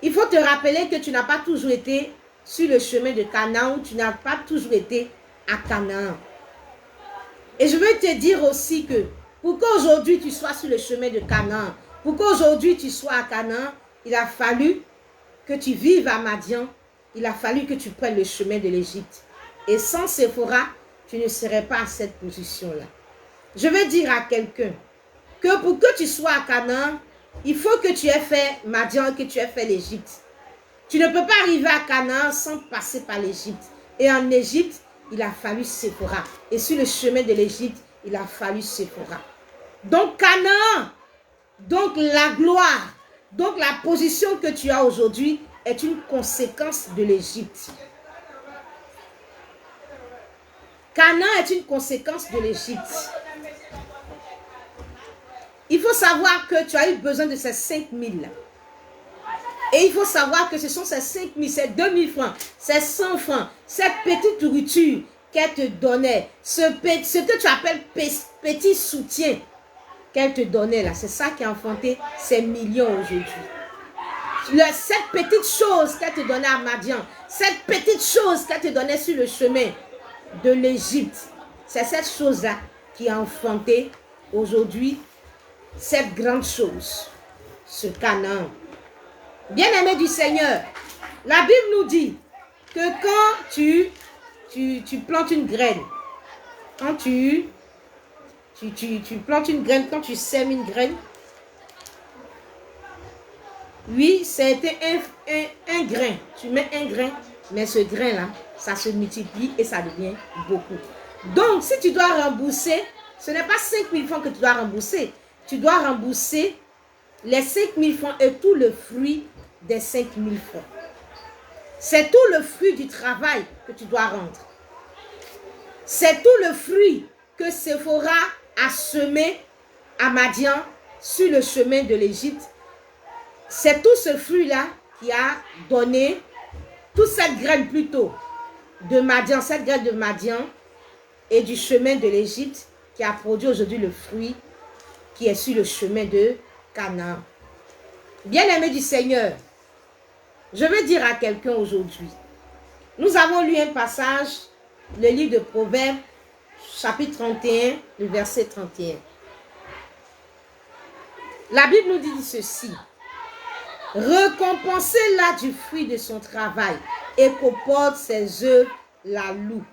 A: Il faut te rappeler que tu n'as pas toujours été sur le chemin de Canaan ou tu n'as pas toujours été à Canaan. Et je veux te dire aussi que pour qu'aujourd'hui tu sois sur le chemin de Canaan, pour qu'aujourd'hui tu sois à Canaan, il a fallu que tu vives à Madian, il a fallu que tu prennes le chemin de l'Égypte. Et sans Séphora, tu ne serais pas à cette position-là. Je veux dire à quelqu'un que pour que tu sois à Canaan, il faut que tu aies fait Madian et que tu aies fait l'Égypte. Tu ne peux pas arriver à Canaan sans passer par l'Égypte. Et en Égypte, il a fallu Séphora. Et sur le chemin de l'Égypte, il a fallu Séphora. Donc Canaan, donc la gloire, donc la position que tu as aujourd'hui est une conséquence de l'Égypte. Canaan est une conséquence de l'Égypte. Il faut savoir que tu as eu besoin de ces 5 000. Et il faut savoir que ce sont ces 5 000, ces 2 000 francs, ces 100 francs, cette petite nourriture qu'elle te donnait, ce que tu appelles petit soutien qu'elle te donnait là, c'est ça qui a enfanté ces millions aujourd'hui. Cette petite chose qu'elle te donnait à Madian, cette petite chose qu'elle te donnait sur le chemin de l'Égypte, c'est cette chose-là qui a enfanté aujourd'hui cette grande chose, ce Canaan. Bien-aimé du Seigneur, la Bible nous dit que quand tu plantes une graine, quand tu plantes une graine, quand tu sèmes une graine, oui, c'était un grain. Tu mets un grain, mais ce grain-là, ça se multiplie et ça devient beaucoup. Donc, si tu dois rembourser, ce n'est pas 5 000 francs que tu dois rembourser. Tu dois rembourser les 5 000 francs et tout le fruit des 5 000 francs. C'est tout le fruit du travail que tu dois rendre. C'est tout le fruit que Séphora a semé à Madian sur le chemin de l'Égypte. C'est tout ce fruit-là qui a donné, toute cette graine plutôt de Madian, cette graine de Madian et du chemin de l'Égypte qui a produit aujourd'hui le fruit qui est sur le chemin de Canaan. Bien-aimé du Seigneur, je veux dire à quelqu'un aujourd'hui, nous avons lu un passage, le livre de Proverbes, chapitre 31, le verset 31. La Bible nous dit ceci: récompensez-la du fruit de son travail et qu'au porte ses œuvres la loue.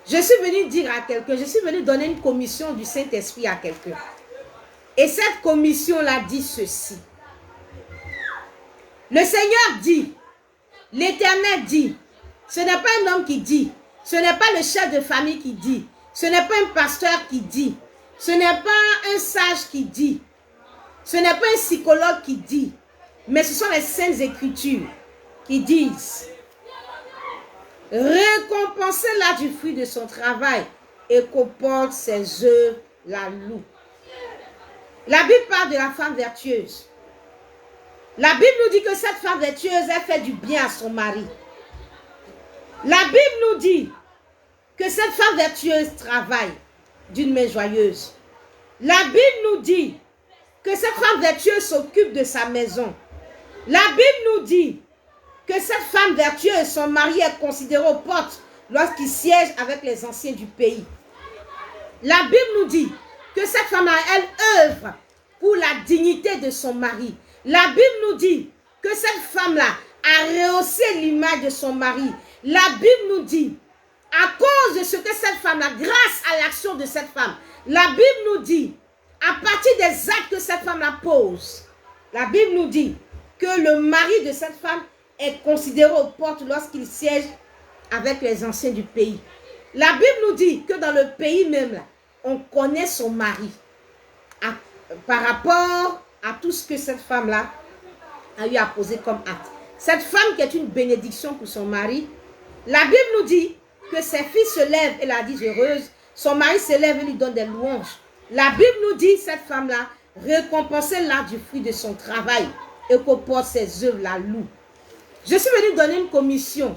A: Je suis venu dire à quelqu'un, je suis venu donner une commission du Saint-Esprit à quelqu'un. Et cette commission-là dit ceci. Le Seigneur dit, l'Éternel dit, ce n'est pas un homme qui dit, ce n'est pas le chef de famille qui dit, ce n'est pas un pasteur qui dit, ce n'est pas un sage qui dit, ce n'est pas un psychologue qui dit, mais ce sont les Saintes Écritures qui disent: récompensez-la du fruit de son travail et qu'au porte ses œuvres la loue. La Bible parle de la femme vertueuse. La Bible nous dit que cette femme vertueuse, elle fait du bien à son mari. La Bible nous dit que cette femme vertueuse travaille d'une main joyeuse. La Bible nous dit que cette femme vertueuse s'occupe de sa maison. La Bible nous dit que cette femme vertueuse, son mari est considéré aux portes lorsqu'il siège avec les anciens du pays. La Bible nous dit que cette femme, elle œuvre pour la dignité de son mari. La Bible nous dit que cette femme-là a rehaussé l'image de son mari. La Bible nous dit, à cause de ce que cette femme-là, grâce à l'action de cette femme, la Bible nous dit, à partir des actes que cette femme-là pose, la Bible nous dit que le mari de cette femme est considéré aux portes lorsqu'il siège avec les anciens du pays. La Bible nous dit que dans le pays même, là, on connaît son mari par rapport à tout ce que cette femme-là a eu à poser comme acte. Cette femme qui est une bénédiction pour son mari, La Bible nous dit que ses filles se lèvent et la disent heureuse. Son mari se lève et lui donne des louanges. La Bible nous dit, cette femme-là, récompensez-la du fruit de son travail et qu'au porte ses œuvres la loue. Je suis venue donner une commission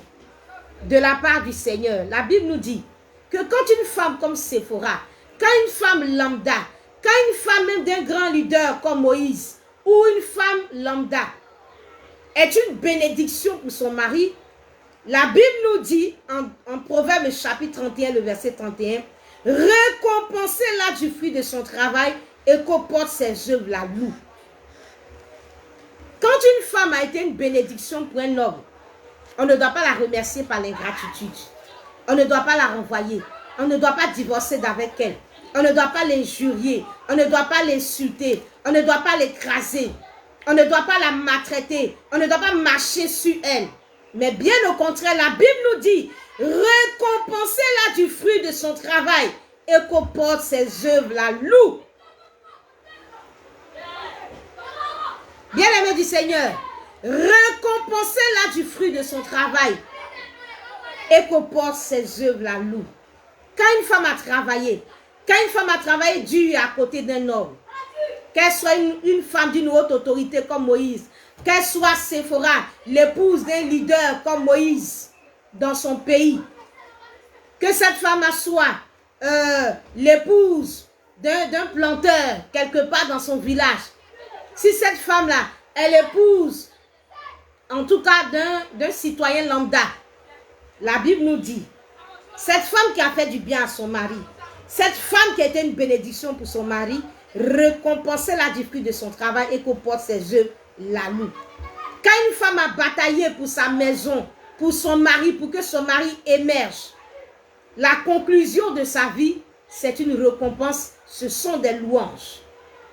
A: de la part du Seigneur. La Bible nous dit que quand une femme comme Séphora, quand une femme lambda, quand une femme même d'un grand leader comme Moïse, ou une femme lambda est une bénédiction pour son mari, la Bible nous dit en Proverbe chapitre 31, le verset 31, récompensez-la du fruit de son travail et qu'au porte ses œuvres la loue. Quand une femme a été une bénédiction pour un homme, on ne doit pas la remercier par l'ingratitude. On ne doit pas la renvoyer. On ne doit pas divorcer d'avec elle. On ne doit pas l'injurier. On ne doit pas l'insulter. On ne doit pas l'écraser. On ne doit pas la maltraiter. On ne doit pas marcher sur elle. Mais bien au contraire, la Bible nous dit, récompensez-la du fruit de son travail et qu'au porte ses œuvres la loue. Bien-aimé du Seigneur, récompensez-la du fruit de son travail et qu'au porte ses œuvres la loue. Quand une femme a travaillé dur à côté d'un homme, qu'elle soit une femme d'une haute autorité comme Moïse, qu'elle soit Séphora, l'épouse d'un leader comme Moïse dans son pays, que cette femme soit l'épouse d'un planteur quelque part dans son village, si cette femme-là est l'épouse, en tout cas d'un citoyen lambda, la Bible nous dit, cette femme qui a fait du bien à son mari, cette femme qui a été une bénédiction pour son mari, récompensez-la du fruit de son travail et qu'au porte ses œuvres la loue. Quand une femme a bataillé pour sa maison, pour son mari, pour que son mari émerge, la conclusion de sa vie, c'est une récompense, ce sont des louanges,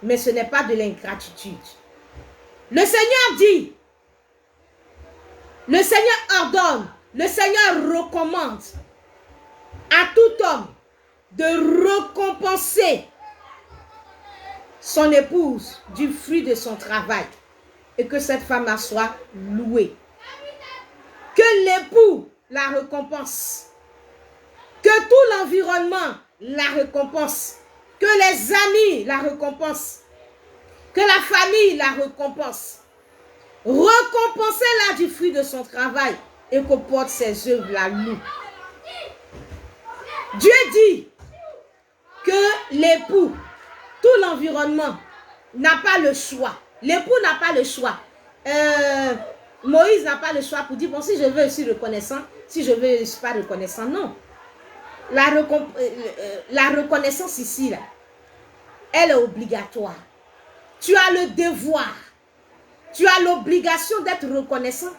A: mais ce n'est pas de l'ingratitude. Le Seigneur dit, le Seigneur ordonne, le Seigneur recommande à tout homme de récompenser son épouse du fruit de son travail et que cette femme soit louée. Que l'époux la récompense, que tout l'environnement la récompense, que les amis la récompensent, que la famille la récompense. Récompensez-la du fruit de son travail et qu'au porte ses œuvres la loue. Dieu dit que l'époux, tout l'environnement n'a pas le choix. L'époux n'a pas le choix. Moïse n'a pas le choix pour dire, bon, si je veux, je suis reconnaissant. Si je veux, je ne suis pas reconnaissant. Non. La reconnaissance ici, là, elle est obligatoire. Tu as le devoir. Tu as l'obligation d'être reconnaissant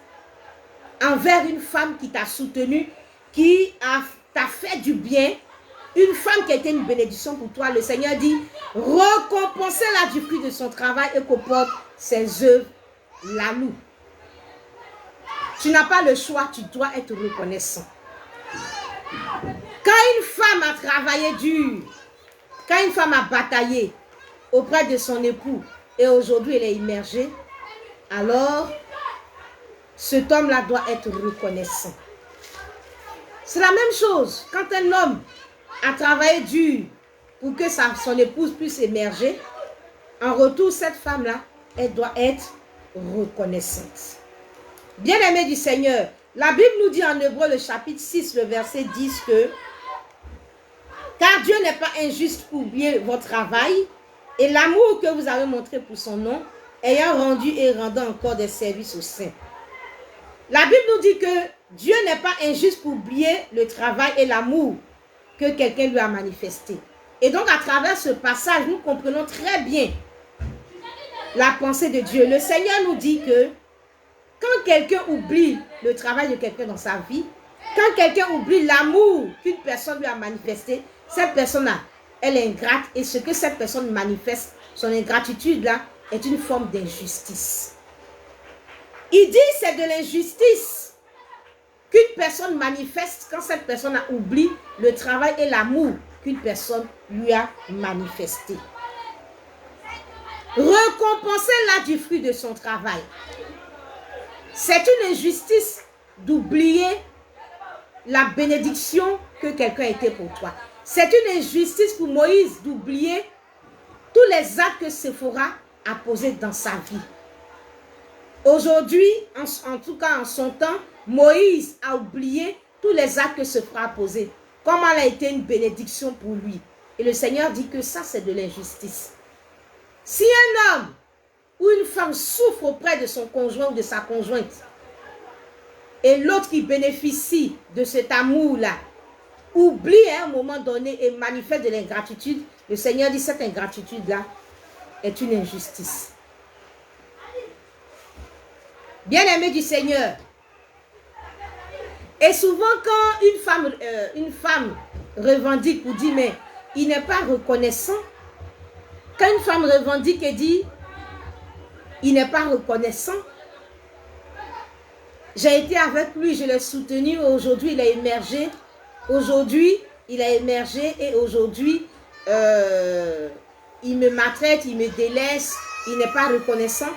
A: envers une femme qui t'a soutenu, qui t'a fait du bien, une femme qui a été une bénédiction pour toi. Le Seigneur dit, récompensez-la du fruit de son travail et qu'au porte ses œuvres la loue. Tu n'as pas le choix, tu dois être reconnaissant. Quand une femme a travaillé dur, quand une femme a bataillé auprès de son époux et aujourd'hui elle est immergée, alors cet homme-là doit être reconnaissant. C'est la même chose quand un homme a travaillé dur pour que son épouse puisse émerger. En retour, cette femme-là, elle doit être reconnaissante. Bien-aimés du Seigneur, la Bible nous dit en Hébreux, le chapitre 6, le verset 10 que « Car Dieu n'est pas injuste pour oublier votre travail et l'amour que vous avez montré pour son nom, ayant rendu et rendant encore des services aux saints. » La Bible nous dit que Dieu n'est pas injuste pour oublier le travail et l'amour que quelqu'un lui a manifesté. Et donc, à travers ce passage, nous comprenons très bien la pensée de Dieu. Le Seigneur nous dit que quand quelqu'un oublie le travail de quelqu'un dans sa vie, quand quelqu'un oublie l'amour qu'une personne lui a manifesté, cette personne-là, elle est ingrate. Et ce que cette personne manifeste, son ingratitude-là, est une forme d'injustice. Il dit c'est de l'injustice qu'une personne manifeste quand cette personne a oublié le travail et l'amour qu'une personne lui a manifesté. Récompensez-la du fruit de son travail. C'est une injustice d'oublier la bénédiction que quelqu'un a été pour toi. C'est une injustice pour Moïse d'oublier tous les actes que Séphora a posés dans sa vie. Aujourd'hui, en tout cas en son temps, Moïse a oublié tous les actes que Séphora a posés. Comment elle a été une bénédiction pour lui. Et le Seigneur dit que ça, c'est de l'injustice. Si un homme ou une femme souffre auprès de son conjoint ou de sa conjointe, et l'autre qui bénéficie de cet amour-là, oublie à un moment donné et manifeste de l'ingratitude, le Seigneur dit cette ingratitude-là est une injustice. Bien-aimé du Seigneur, et souvent quand une femme revendique ou dit mais il n'est pas reconnaissant, quand une femme revendique et dit il n'est pas reconnaissant, j'ai été avec lui, je l'ai soutenu, aujourd'hui il a émergé, et aujourd'hui il me maltraite, il me délaisse, il n'est pas reconnaissant.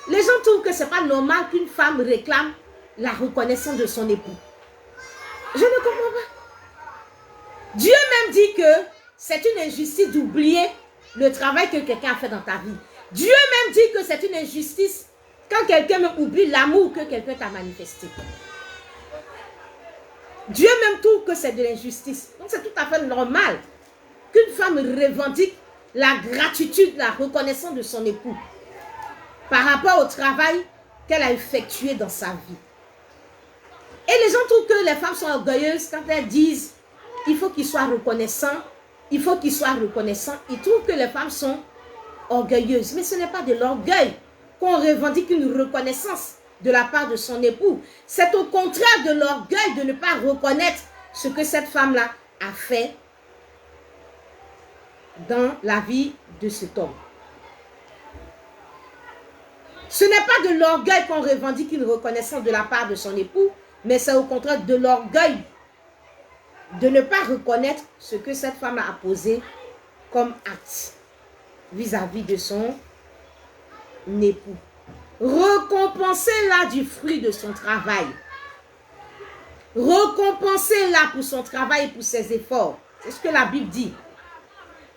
A: Les gens trouvent que ce n'est pas normal qu'une femme réclame la reconnaissance de son époux. Je ne comprends pas. Dieu même dit que c'est une injustice d'oublier le travail que quelqu'un a fait dans ta vie. Dieu même dit que c'est une injustice quand quelqu'un oublie l'amour que quelqu'un t'a manifesté. Dieu même trouve que c'est de l'injustice. Donc c'est tout à fait normal qu'une femme revendique la gratitude, la reconnaissance de son époux par rapport au travail qu'elle a effectué dans sa vie. Et les gens trouvent que les femmes sont orgueilleuses quand elles disent il faut qu'il soit reconnaissant, il faut qu'il soit reconnaissant. Ils trouvent que les femmes sont orgueilleuses. Mais ce n'est pas de l'orgueil qu'on revendique une reconnaissance de la part de son époux. C'est au contraire de l'orgueil de ne pas reconnaître ce que cette femme-là a fait dans la vie de cet homme. Ce n'est pas de l'orgueil qu'on revendique une reconnaissance de la part de son époux, mais c'est au contraire de l'orgueil de ne pas reconnaître ce que cette femme a posé comme acte vis-à-vis de son époux. Récompensez-la du fruit de son travail. Récompensez-la pour son travail et pour ses efforts. C'est ce que la Bible dit.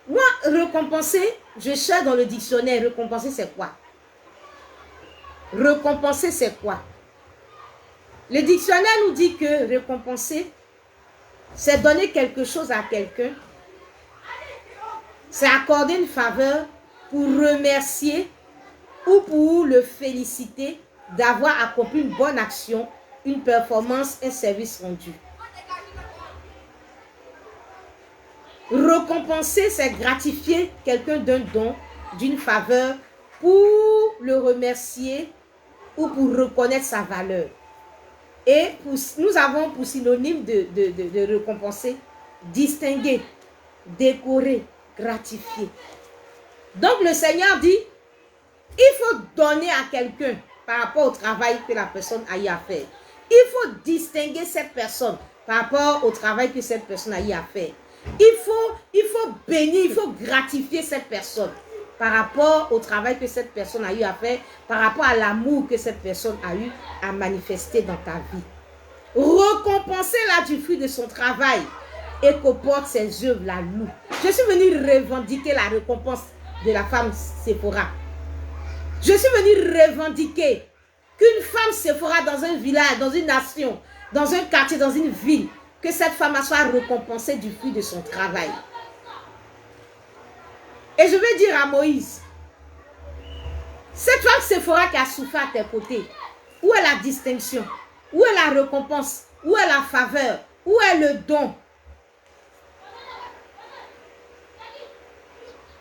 A: Moi, récompenser, je cherche dans le dictionnaire, récompenser c'est quoi? Récompenser c'est quoi? Le dictionnaire nous dit que récompenser, c'est donner quelque chose à quelqu'un. C'est accorder une faveur pour remercier ou pour le féliciter d'avoir accompli une bonne action, une performance, un service rendu. Récompenser, c'est gratifier quelqu'un d'un don, d'une faveur, pour le remercier ou pour reconnaître sa valeur. Et nous avons pour synonyme de récompenser, distinguer, décorer, gratifier. Donc le Seigneur dit, il faut donner à quelqu'un par rapport au travail que la personne a eu à faire. Il faut distinguer cette personne par rapport au travail que cette personne a eu à faire. Il faut bénir, il faut gratifier cette personne par rapport au travail que cette personne a eu à faire, par rapport à l'amour que cette personne a eu à manifester dans ta vie. Récompenser-la du fruit de son travail et qu'au porte ses œuvres la loue. Je suis venue revendiquer la récompense de la femme Séphora. Je suis venue revendiquer qu'une femme Séphora dans un village, dans une nation, dans un quartier, dans une ville, que cette femme soit récompensée du fruit de son travail. Et je vais dire à Moïse, cette femme Séphora qui a souffert à tes côtés, où est la distinction? Où est la récompense? Où est la faveur? Où est le don?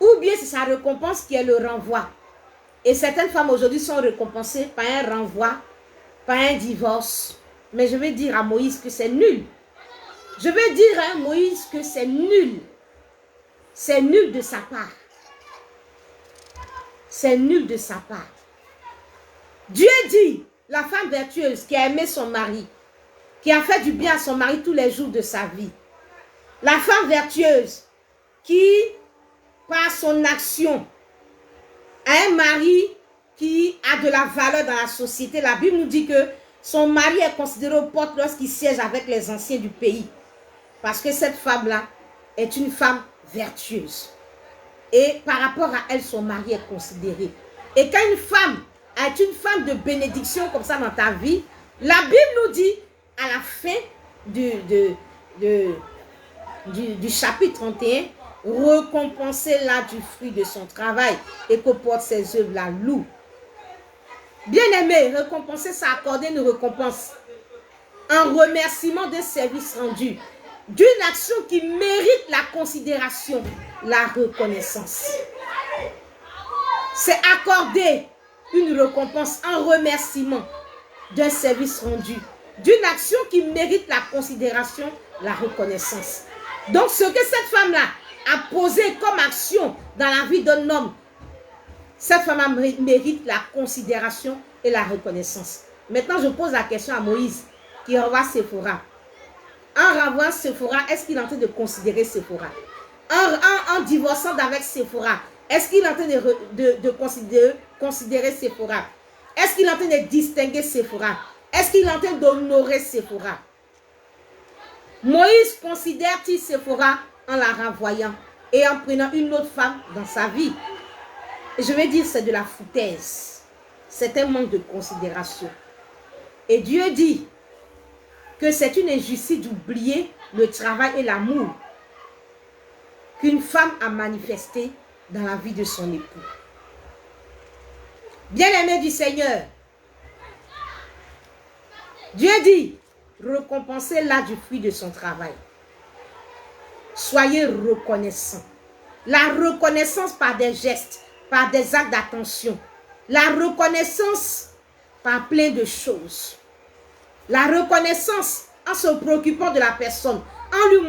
A: Ou bien c'est sa récompense qui est le renvoi. Et certaines femmes aujourd'hui sont récompensées par un renvoi, par un divorce. Mais je vais dire à Moïse que c'est nul. Je vais dire à Moïse que c'est nul. C'est nul de sa part. C'est nul de sa part. Dieu dit, la femme vertueuse qui a aimé son mari, qui a fait du bien à son mari tous les jours de sa vie. La femme vertueuse qui, par son action, a un mari qui a de la valeur dans la société. La Bible nous dit que Son mari est considéré aux portes lorsqu'il siège avec les anciens du pays. Parce que cette femme-là est une femme vertueuse. Et par rapport à elle, son mari est considéré. Et quand une femme est une femme de bénédiction comme ça dans ta vie, la Bible nous dit à la fin du chapitre 31, récompensez-la du fruit de son travail et que porte ses œuvres la loue. Bien-aimé, récompenser, ça accorder une récompense en remerciement d'un service rendu, d'une action qui mérite la considération, la reconnaissance. C'est accorder une récompense en remerciement d'un service rendu, d'une action qui mérite la considération, la reconnaissance. Donc, ce que cette femme-là a posé comme action dans la vie d'un homme, cette femme mérite la considération et la reconnaissance. Maintenant, je pose la question à Moïse, qui renvoie Séphora. En renvoyant Séphora, est-ce qu'il est en train de considérer Séphora? En divorçant d'avec Séphora, est-ce qu'il est en train de considérer Séphora? Est-ce qu'il est en train de distinguer Séphora? Est-ce qu'il est en train d'honorer Séphora? Moïse considère-t-il Séphora en la renvoyant et en prenant une autre femme dans sa vie? Et je vais dire c'est de la foutaise. C'est un manque de considération. Et Dieu dit que c'est une injustice d'oublier le travail et l'amour qu'une femme a manifesté dans la vie de son époux. Bien-aimé du Seigneur, Dieu dit, récompensez-la du fruit de son travail. Soyez reconnaissants. La reconnaissance par des gestes, par des actes d'attention. La reconnaissance par plein de choses. La reconnaissance en se préoccupant de la personne, en lui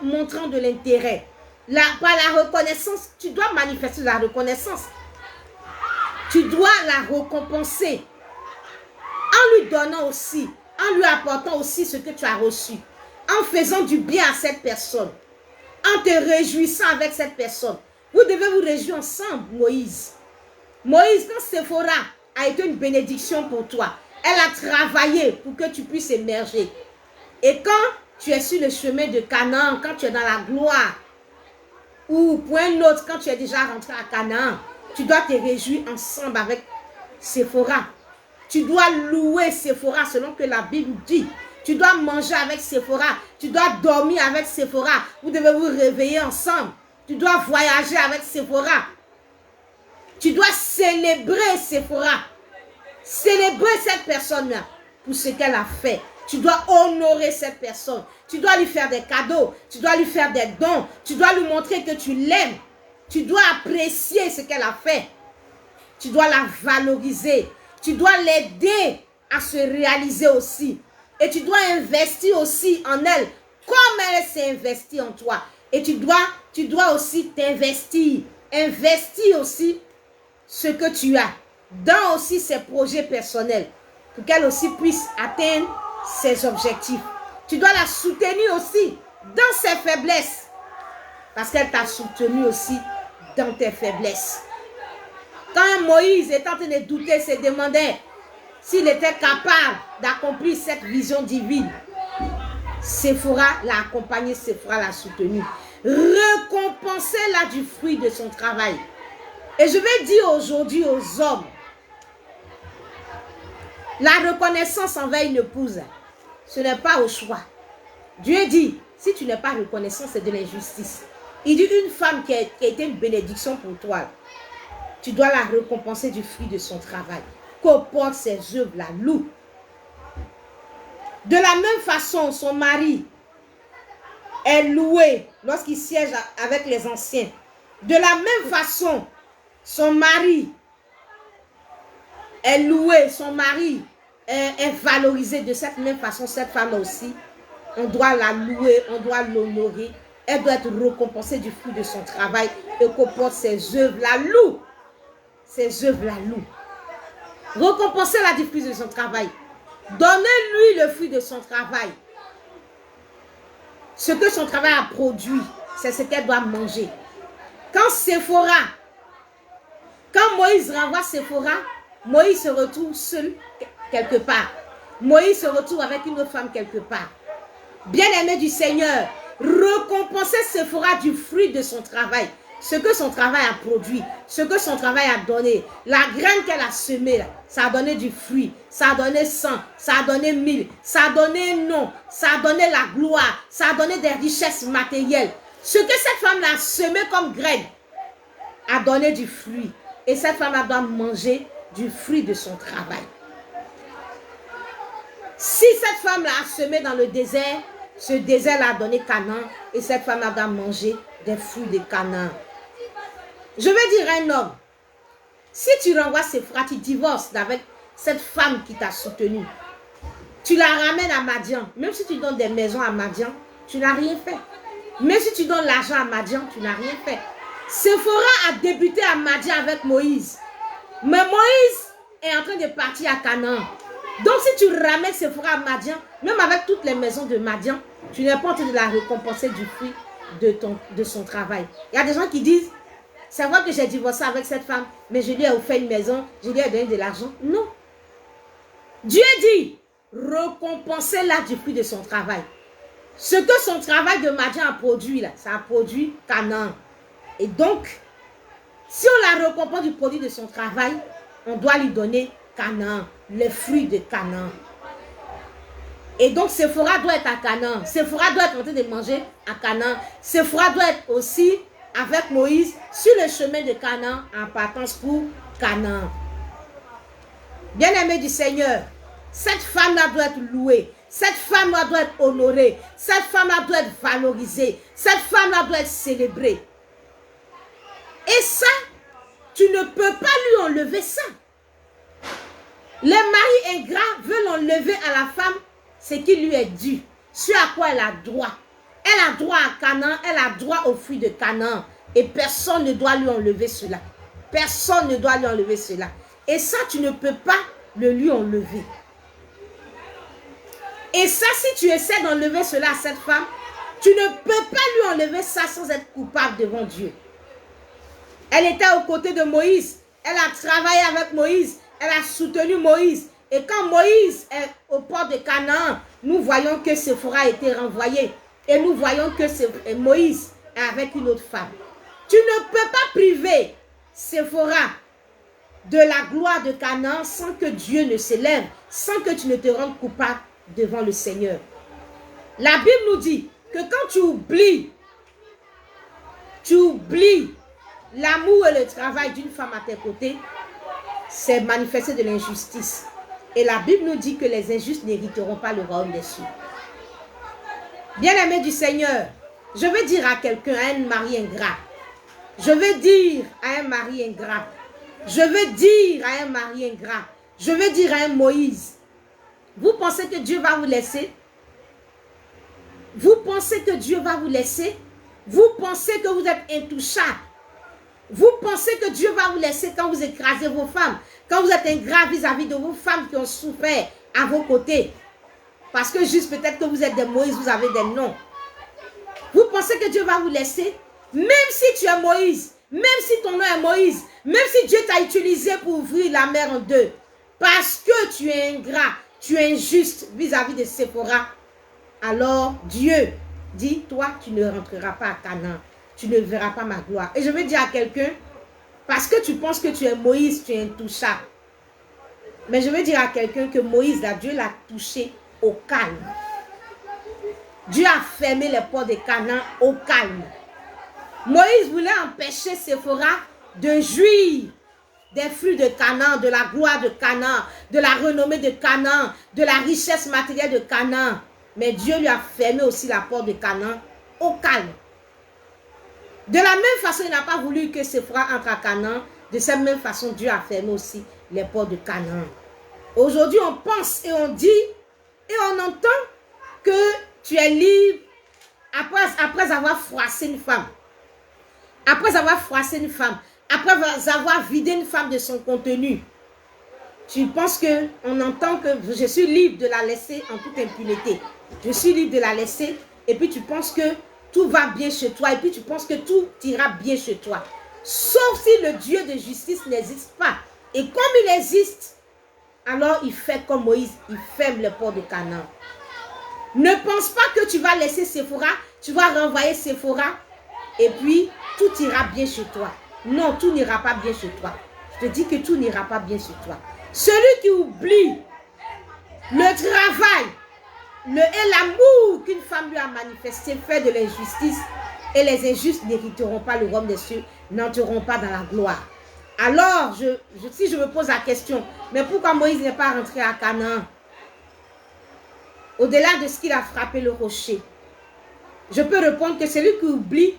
A: montrant de l'intérêt. Par la reconnaissance, tu dois manifester la reconnaissance. Tu dois la récompenser en lui donnant aussi, en lui apportant aussi ce que tu as reçu, en faisant du bien à cette personne, en te réjouissant avec cette personne. Vous devez vous réjouir ensemble, Moïse. Moïse, quand Séphora a été une bénédiction pour toi, elle a travaillé pour que tu puisses émerger. Et quand tu es sur le chemin de Canaan, quand tu es dans la gloire, ou pour un autre, quand tu es déjà rentré à Canaan, tu dois te réjouir ensemble avec Séphora. Tu dois louer Séphora selon que la Bible dit. Tu dois manger avec Séphora. Tu dois dormir avec Séphora. Vous devez vous réveiller ensemble. Tu dois voyager avec Séphora. Tu dois célébrer Séphora. Célébrer cette personne-là pour ce qu'elle a fait. Tu dois honorer cette personne. Tu dois lui faire des cadeaux. Tu dois lui faire des dons. Tu dois lui montrer que tu l'aimes. Tu dois apprécier ce qu'elle a fait. Tu dois la valoriser. Tu dois l'aider à se réaliser aussi. Et tu dois investir aussi en elle comme elle s'est investie en toi. Et tu dois aussi t'investir. Investir aussi ce que tu as dans aussi ses projets personnels pour qu'elle aussi puisse atteindre ses objectifs. Tu dois la soutenir aussi dans ses faiblesses parce qu'elle t'a soutenu aussi dans tes faiblesses. Quand Moïse était en train de douter, se demandait s'il était capable d'accomplir cette vision divine, Séphora l'a accompagné, Séphora l'a soutenu. Récompensez-la du fruit de son travail. Et je vais dire aujourd'hui aux hommes, la reconnaissance envers une épouse, ce n'est pas au choix. Dieu dit, si tu n'es pas reconnaissant, c'est de l'injustice. Il dit, une femme qui a été une bénédiction pour toi, tu dois la récompenser du fruit de son travail. Qu'au porte ses œuvres, la loue. De la même façon, son mari est loué lorsqu'il siège avec les anciens. De la même façon, son mari est loué, son mari est valorisé. De cette même façon, cette femme aussi, on doit la louer, on doit l'honorer. Elle doit être récompensée du fruit de son travail et qu'au porte ses œuvres, la loue. Ses œuvres, la loue. Récompensez-la du fruit de son travail. Donnez-lui le fruit de son travail. Ce que son travail a produit, c'est ce qu'elle doit manger. Quand Moïse renvoie Séphora, Moïse se retrouve seul quelque part. Moïse se retrouve avec une autre femme quelque part. Bien-aimé du Seigneur, récompenser Séphora du fruit de son travail. Ce que son travail a produit, ce que son travail a donné, la graine qu'elle a semée, là, ça a donné du fruit, ça a donné 100, ça a donné 1000, ça a donné non, ça a donné la gloire, ça a donné des richesses matérielles. Ce que cette femme a semé comme graine a donné du fruit. Et cette femme doit manger du fruit de son travail. Si cette femme l'a semé dans le désert, ce désert l'a donné Canaan et cette femme doit manger des fruits de Canaan. Je veux dire à un homme, si tu renvoies Séphora, tu divorces avec cette femme qui t'a soutenu. Tu la ramènes à Madian. Même si tu donnes des maisons à Madian, tu n'as rien fait. Même si tu donnes l'argent à Madian, tu n'as rien fait. Séphora a débuté à Madian avec Moïse. Mais Moïse est en train de partir à Canaan. Donc si tu ramènes Séphora à Madian, même avec toutes les maisons de Madian, tu n'es pas en train de la récompenser du fruit de son travail. Il y a des gens qui disent, c'est vrai que j'ai divorcé avec cette femme, mais je lui ai offert une maison, je lui ai donné de l'argent. Non. Dieu dit, récompensez-la du fruit de son travail. Ce que son travail de Madian a produit, là, ça a produit Canaan. Et donc, si on la récompense du produit de son travail, on doit lui donner Canaan, les fruits de Canaan. Et donc, Séphora doit être à Canaan. Séphora doit être en train de manger à Canaan. Séphora doit être aussi avec Moïse sur le chemin de Canaan en partance pour Canaan. Bien-aimé du Seigneur, cette femme-là doit être louée. Cette femme-là doit être honorée. Cette femme-là doit être valorisée. Cette femme-là doit être célébrée. Et ça, tu ne peux pas lui enlever ça. Les maris ingrats veulent enlever à la femme ce qui lui est dû, ce à quoi elle a droit. Elle a droit à Canaan, elle a droit aux fruits de Canaan. Et personne ne doit lui enlever cela. Personne ne doit lui enlever cela. Et ça, tu ne peux pas le lui enlever. Et ça, si tu essaies d'enlever cela à cette femme, tu ne peux pas lui enlever ça sans être coupable devant Dieu. Elle était aux côtés de Moïse. Elle a travaillé avec Moïse. Elle a soutenu Moïse. Et quand Moïse est au port de Canaan, nous voyons que Séphora a été renvoyée. Et nous voyons que Moïse est avec une autre femme. Tu ne peux pas priver Séphora de la gloire de Canaan sans que Dieu ne s'élève, sans que tu ne te rendes coupable devant le Seigneur. La Bible nous dit que quand tu oublies l'amour et le travail d'une femme à tes côtés, c'est manifester de l'injustice. Et la Bible nous dit que les injustes n'hériteront pas le royaume des cieux. Bien-aimé du Seigneur, je veux dire à quelqu'un, à un mari ingrat, je veux dire à un mari ingrat, je veux dire à un mari ingrat, je veux dire à un Moïse, vous pensez que Dieu va vous laisser? Vous pensez que Dieu va vous laisser? Vous pensez que vous êtes intouchable? Vous pensez que Dieu va vous laisser quand vous écrasez vos femmes, quand vous êtes ingrat vis-à-vis de vos femmes qui ont souffert à vos côtés? Parce que juste peut-être que vous êtes des Moïse, vous avez des noms. Vous pensez que Dieu va vous laisser? Même si tu es Moïse, même si ton nom est Moïse, même si Dieu t'a utilisé pour ouvrir la mer en deux, parce que tu es ingrat, tu es injuste vis-à-vis de Séphora, alors Dieu dit, toi, tu ne rentreras pas à Canaan. Tu ne verras pas ma gloire. Et je veux dire à quelqu'un, parce que tu penses que tu es Moïse, tu es intouchable. Mais je veux dire à quelqu'un que Moïse, là, Dieu l'a touché au calme. Dieu a fermé les portes de Canaan au calme. Moïse voulait empêcher Séphora de jouir des fruits de Canaan, de la gloire de Canaan, de la renommée de Canaan, de la richesse matérielle de Canaan. Mais Dieu lui a fermé aussi la porte de Canaan au calme. De la même façon, il n'a pas voulu que Séphora entre à Canaan. De cette même façon, Dieu a fermé aussi les portes de Canaan. Aujourd'hui, on pense et on dit et on entend que tu es libre après avoir froissé une femme. Après avoir froissé une femme. Après avoir vidé une femme de son contenu. Tu penses qu'on entend que je suis libre de la laisser en toute impunité. Je suis libre de la laisser et puis tu penses que tout va bien chez toi et puis tu penses que tout ira bien chez toi. Sauf si le Dieu de justice n'existe pas. Et comme il existe, Alors il fait comme Moïse, il ferme les portes de Canaan. Ne pense pas que tu vas laisser Séphora, tu vas renvoyer Séphora et puis tout ira bien chez toi. Non, tout n'ira pas bien chez toi. Je te dis que tout n'ira pas bien chez toi. Celui qui oublie le travail et l'amour qu'une femme lui a manifesté fait de l'injustice, et les injustes n'hériteront pas le royaume des cieux, n'entreront pas dans la gloire. Alors, si je me pose la question, mais pourquoi Moïse n'est pas rentré à Canaan? Au-delà de ce qu'il a frappé le rocher, je peux répondre que celui qui oublie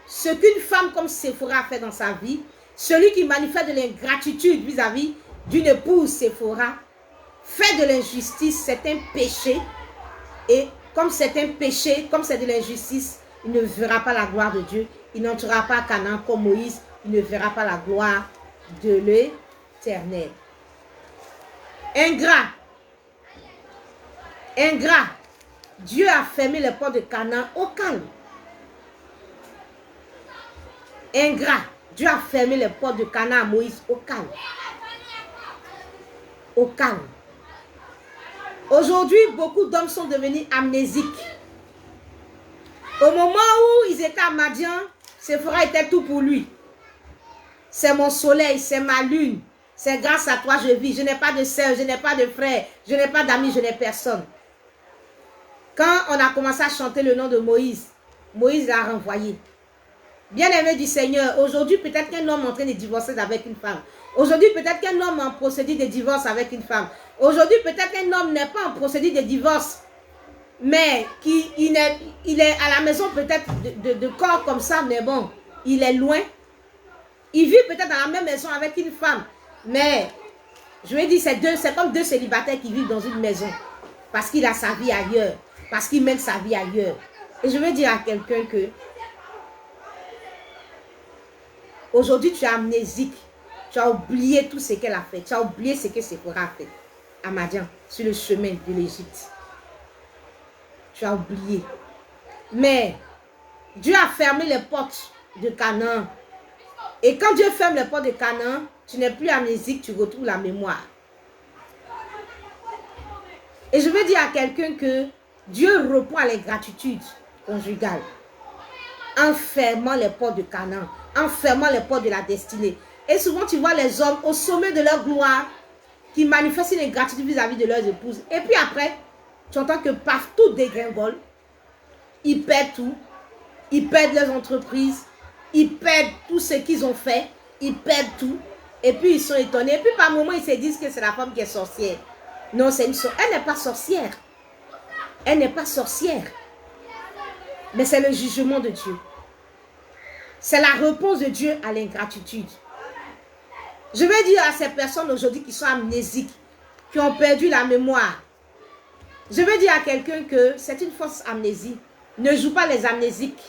A: ce qu'une femme comme Séphora a fait dans sa vie, celui qui manifeste de l'ingratitude vis-à-vis d'une épouse Séphora, fait de l'injustice, c'est un péché. Et comme c'est un péché, comme c'est de l'injustice, il ne verra pas la gloire de Dieu. Il n'entrera pas à Canaan comme Moïse. Il ne verra pas la gloire de l'Éternel. Ingrat. Ingrat. Dieu a fermé les portes de Canaan au calme. Ingrat. Dieu a fermé les portes de Canaan à Moïse au calme. Au calme. Aujourd'hui, beaucoup d'hommes sont devenus amnésiques. Au moment où ils étaient à Madian, Séphora était tout pour lui. C'est mon soleil, c'est ma lune. C'est grâce à toi je vis. Je n'ai pas de sœur, je n'ai pas de frère, je n'ai pas d'amis, je n'ai personne. Quand on a commencé à chanter le nom de Moïse, Moïse l'a renvoyé. Bien-aimé du Seigneur, aujourd'hui peut-être qu'un homme est en train de divorcer avec une femme. Aujourd'hui peut-être qu'un homme est en procédure de divorce avec une femme. Aujourd'hui peut-être qu'un homme n'est pas en procédure de divorce, mais il est à la maison peut-être de corps comme ça, mais bon, il est loin. Il vit peut-être dans la même maison avec une femme, mais je vais dire c'est comme deux célibataires qui vivent dans une maison, parce qu'il a sa vie ailleurs, parce qu'il mène sa vie ailleurs. Et je veux dire à quelqu'un que aujourd'hui, tu es amnésique. Tu as oublié tout ce qu'elle a fait. Tu as oublié ce que Séphora a fait à Madian, sur le chemin de l'Égypte. Tu as oublié. Mais Dieu a fermé les portes de Canaan. Et quand Dieu ferme les portes de Canaan, tu n'es plus amnésique, tu retrouves la mémoire. Et je veux dire à quelqu'un que Dieu répond à l'ingratitude conjugale en fermant les portes de Canaan, en fermant les portes de la destinée. Et souvent, tu vois les hommes au sommet de leur gloire qui manifestent une ingratitude vis-à-vis de leurs épouses. Et puis après, tu entends que partout dégringole. Ils perdent tout. Ils perdent leurs entreprises. Ils perdent tout ce qu'ils ont fait. Ils perdent tout. Et puis, ils sont étonnés. Et puis, par moments, ils se disent que c'est la femme qui est sorcière. Non, c'est une sorcière. Elle n'est pas sorcière. Elle n'est pas sorcière. Mais c'est le jugement de Dieu. C'est la réponse de Dieu à l'ingratitude. Je vais dire à ces personnes aujourd'hui qui sont amnésiques, qui ont perdu la mémoire. Je vais dire à quelqu'un que c'est une fausse amnésie. Ne joue pas les amnésiques.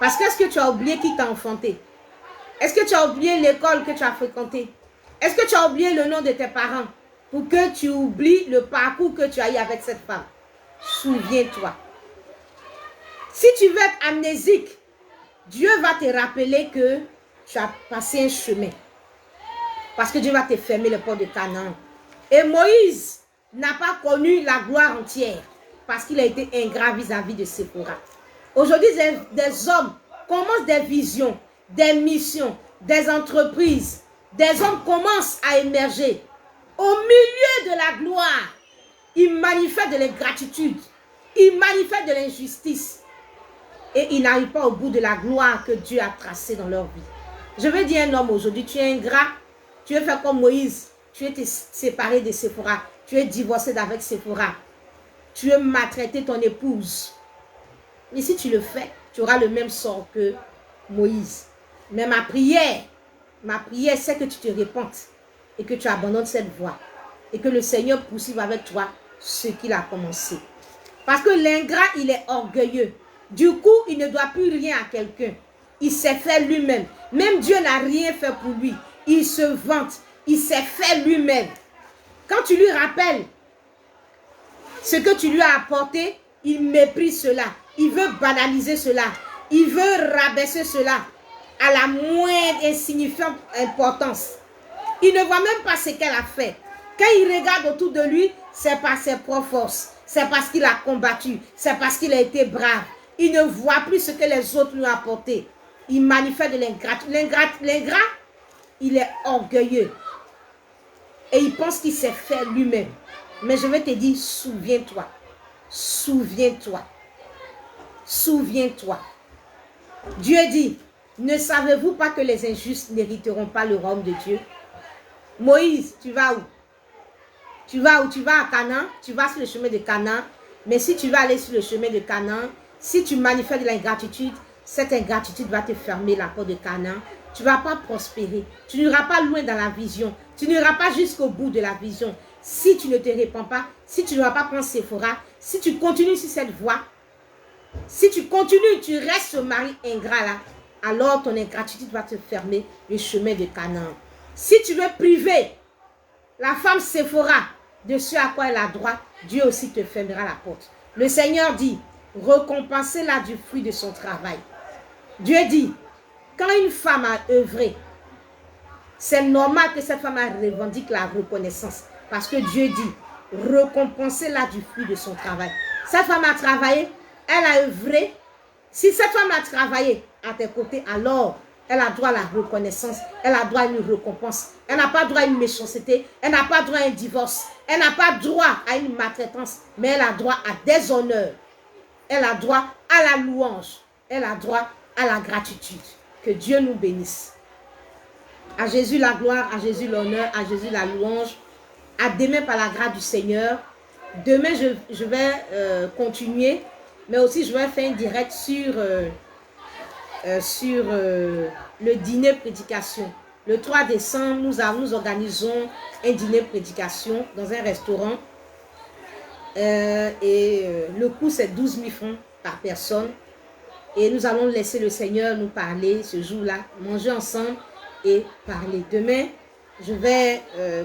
A: Parce que est-ce que tu as oublié qui t'a enfanté? Est-ce que tu as oublié l'école que tu as fréquentée? Est-ce que tu as oublié le nom de tes parents? Pour que tu oublies le parcours que tu as eu avec cette femme. Souviens-toi. Si tu veux être amnésique, Dieu va te rappeler que tu as passé un chemin. Parce que Dieu va te fermer les portes de Canaan. Et Moïse n'a pas connu la gloire entière. Parce qu'il a été ingrat vis-à-vis de Séphora. Aujourd'hui, des hommes commencent des visions, des missions, des entreprises. Des hommes commencent à émerger. Au milieu de la gloire, ils manifestent de l'ingratitude. Ils manifestent de l'injustice. Et ils n'arrivent pas au bout de la gloire que Dieu a tracée dans leur vie. Je veux dire à un homme aujourd'hui, tu es ingrat. Tu veux faire comme Moïse. Tu veux te séparer de Séphora. Tu veux divorcer d'avec Séphora. Tu veux maltraiter ton épouse. Mais si tu le fais, tu auras le même sort que Moïse. Mais ma prière, c'est que tu te repentes et que tu abandonnes cette voie. Et que le Seigneur poursuive avec toi ce qu'il a commencé. Parce que l'ingrat, il est orgueilleux. Du coup, il ne doit plus rien à quelqu'un. Il s'est fait lui-même. Même Dieu n'a rien fait pour lui. Il se vante. Il s'est fait lui-même. Quand tu lui rappelles ce que tu lui as apporté, il méprise cela. Il veut banaliser cela. Il veut rabaisser cela à la moindre insignifiante importance. Il ne voit même pas ce qu'elle a fait. Quand il regarde autour de lui, c'est par ses propres forces. C'est parce qu'il a combattu. C'est parce qu'il a été brave. Il ne voit plus ce que les autres lui ont apporté. Il manifeste de l'ingratitude. L'ingrat, il est orgueilleux. Et il pense qu'il s'est fait lui-même. Mais je vais te dire, souviens-toi. Souviens-toi. Souviens-toi. Dieu dit, ne savez-vous pas que les injustes n'hériteront pas le royaume de Dieu? Moïse, tu vas où? Tu vas où? Tu vas à Canaan, tu vas sur le chemin de Canaan. Mais si tu vas aller sur le chemin de Canaan, si tu manifestes de l'ingratitude, cette ingratitude va te fermer la porte de Canaan. Tu ne vas pas prospérer. Tu n'iras pas loin dans la vision. Tu n'iras pas jusqu'au bout de la vision. Si tu ne te répands pas, si tu ne vas pas prendre Séphora, si tu continues sur cette voie, si tu continues, tu restes ce mari ingrat là, alors ton ingratitude va te fermer le chemin de Canaan. Si tu veux priver la femme Séphora de ce à quoi elle a droit, Dieu aussi te fermera la porte. Le Seigneur dit, récompensez-la du fruit de son travail. Dieu dit, quand une femme a œuvré, c'est normal que cette femme revendique la reconnaissance. Parce que Dieu dit, récompensez-la du fruit de son travail. Cette femme a travaillé, elle a œuvré. Si cette femme a travaillé à tes côtés, alors elle a droit à la reconnaissance, elle a droit à une récompense. Elle n'a pas droit à une méchanceté, elle n'a pas droit à un divorce, elle n'a pas droit à une maltraitance, mais elle a droit à des honneurs. Elle a droit à la louange, elle a droit à la gratitude. Que Dieu nous bénisse. À Jésus la gloire, à Jésus l'honneur, à Jésus la louange. À demain par la grâce du Seigneur. Demain, je vais continuer, mais aussi je vais faire un direct sur le dîner prédication. Le 3 décembre, nous organisons un dîner prédication dans un restaurant. Le coût, c'est 12 000 francs par personne. Et nous allons laisser le Seigneur nous parler ce jour-là, manger ensemble et parler. Demain, je vais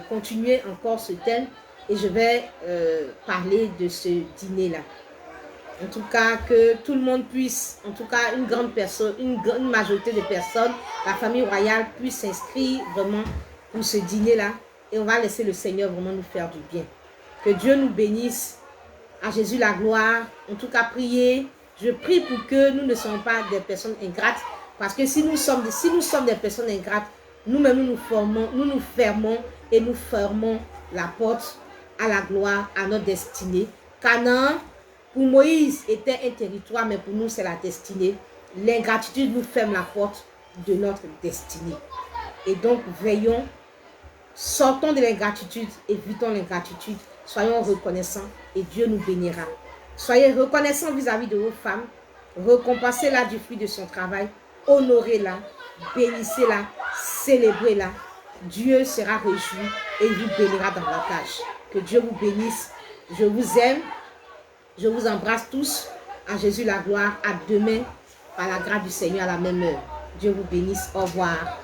A: continuer encore ce thème et je vais parler de ce dîner-là. En tout cas, que tout le monde puisse, en tout cas une grande personne, une majorité de personnes, la famille royale puisse s'inscrire vraiment pour ce dîner-là. Et on va laisser le Seigneur vraiment nous faire du bien. Que Dieu nous bénisse. À Jésus la gloire. En tout cas, priez. Je prie pour que nous ne soyons pas des personnes ingrates. Parce que si nous sommes des personnes ingrates, nous-mêmes nous fermons et nous fermons la porte à la gloire, à notre destinée. Canaan, pour Moïse, était un territoire, mais pour nous, c'est la destinée. L'ingratitude nous ferme la porte de notre destinée. Et donc, veillons, sortons de l'ingratitude, évitons l'ingratitude, soyons reconnaissants et Dieu nous bénira. Soyez reconnaissants vis-à-vis de vos femmes, récompensez-la du fruit de son travail, honorez-la, bénissez-la, célébrez-la. Dieu sera réjoui et il vous bénira davantage. Que Dieu vous bénisse. Je vous aime. Je vous embrasse tous. À Jésus la gloire. À demain, par la grâce du Seigneur à la même heure. Dieu vous bénisse. Au revoir.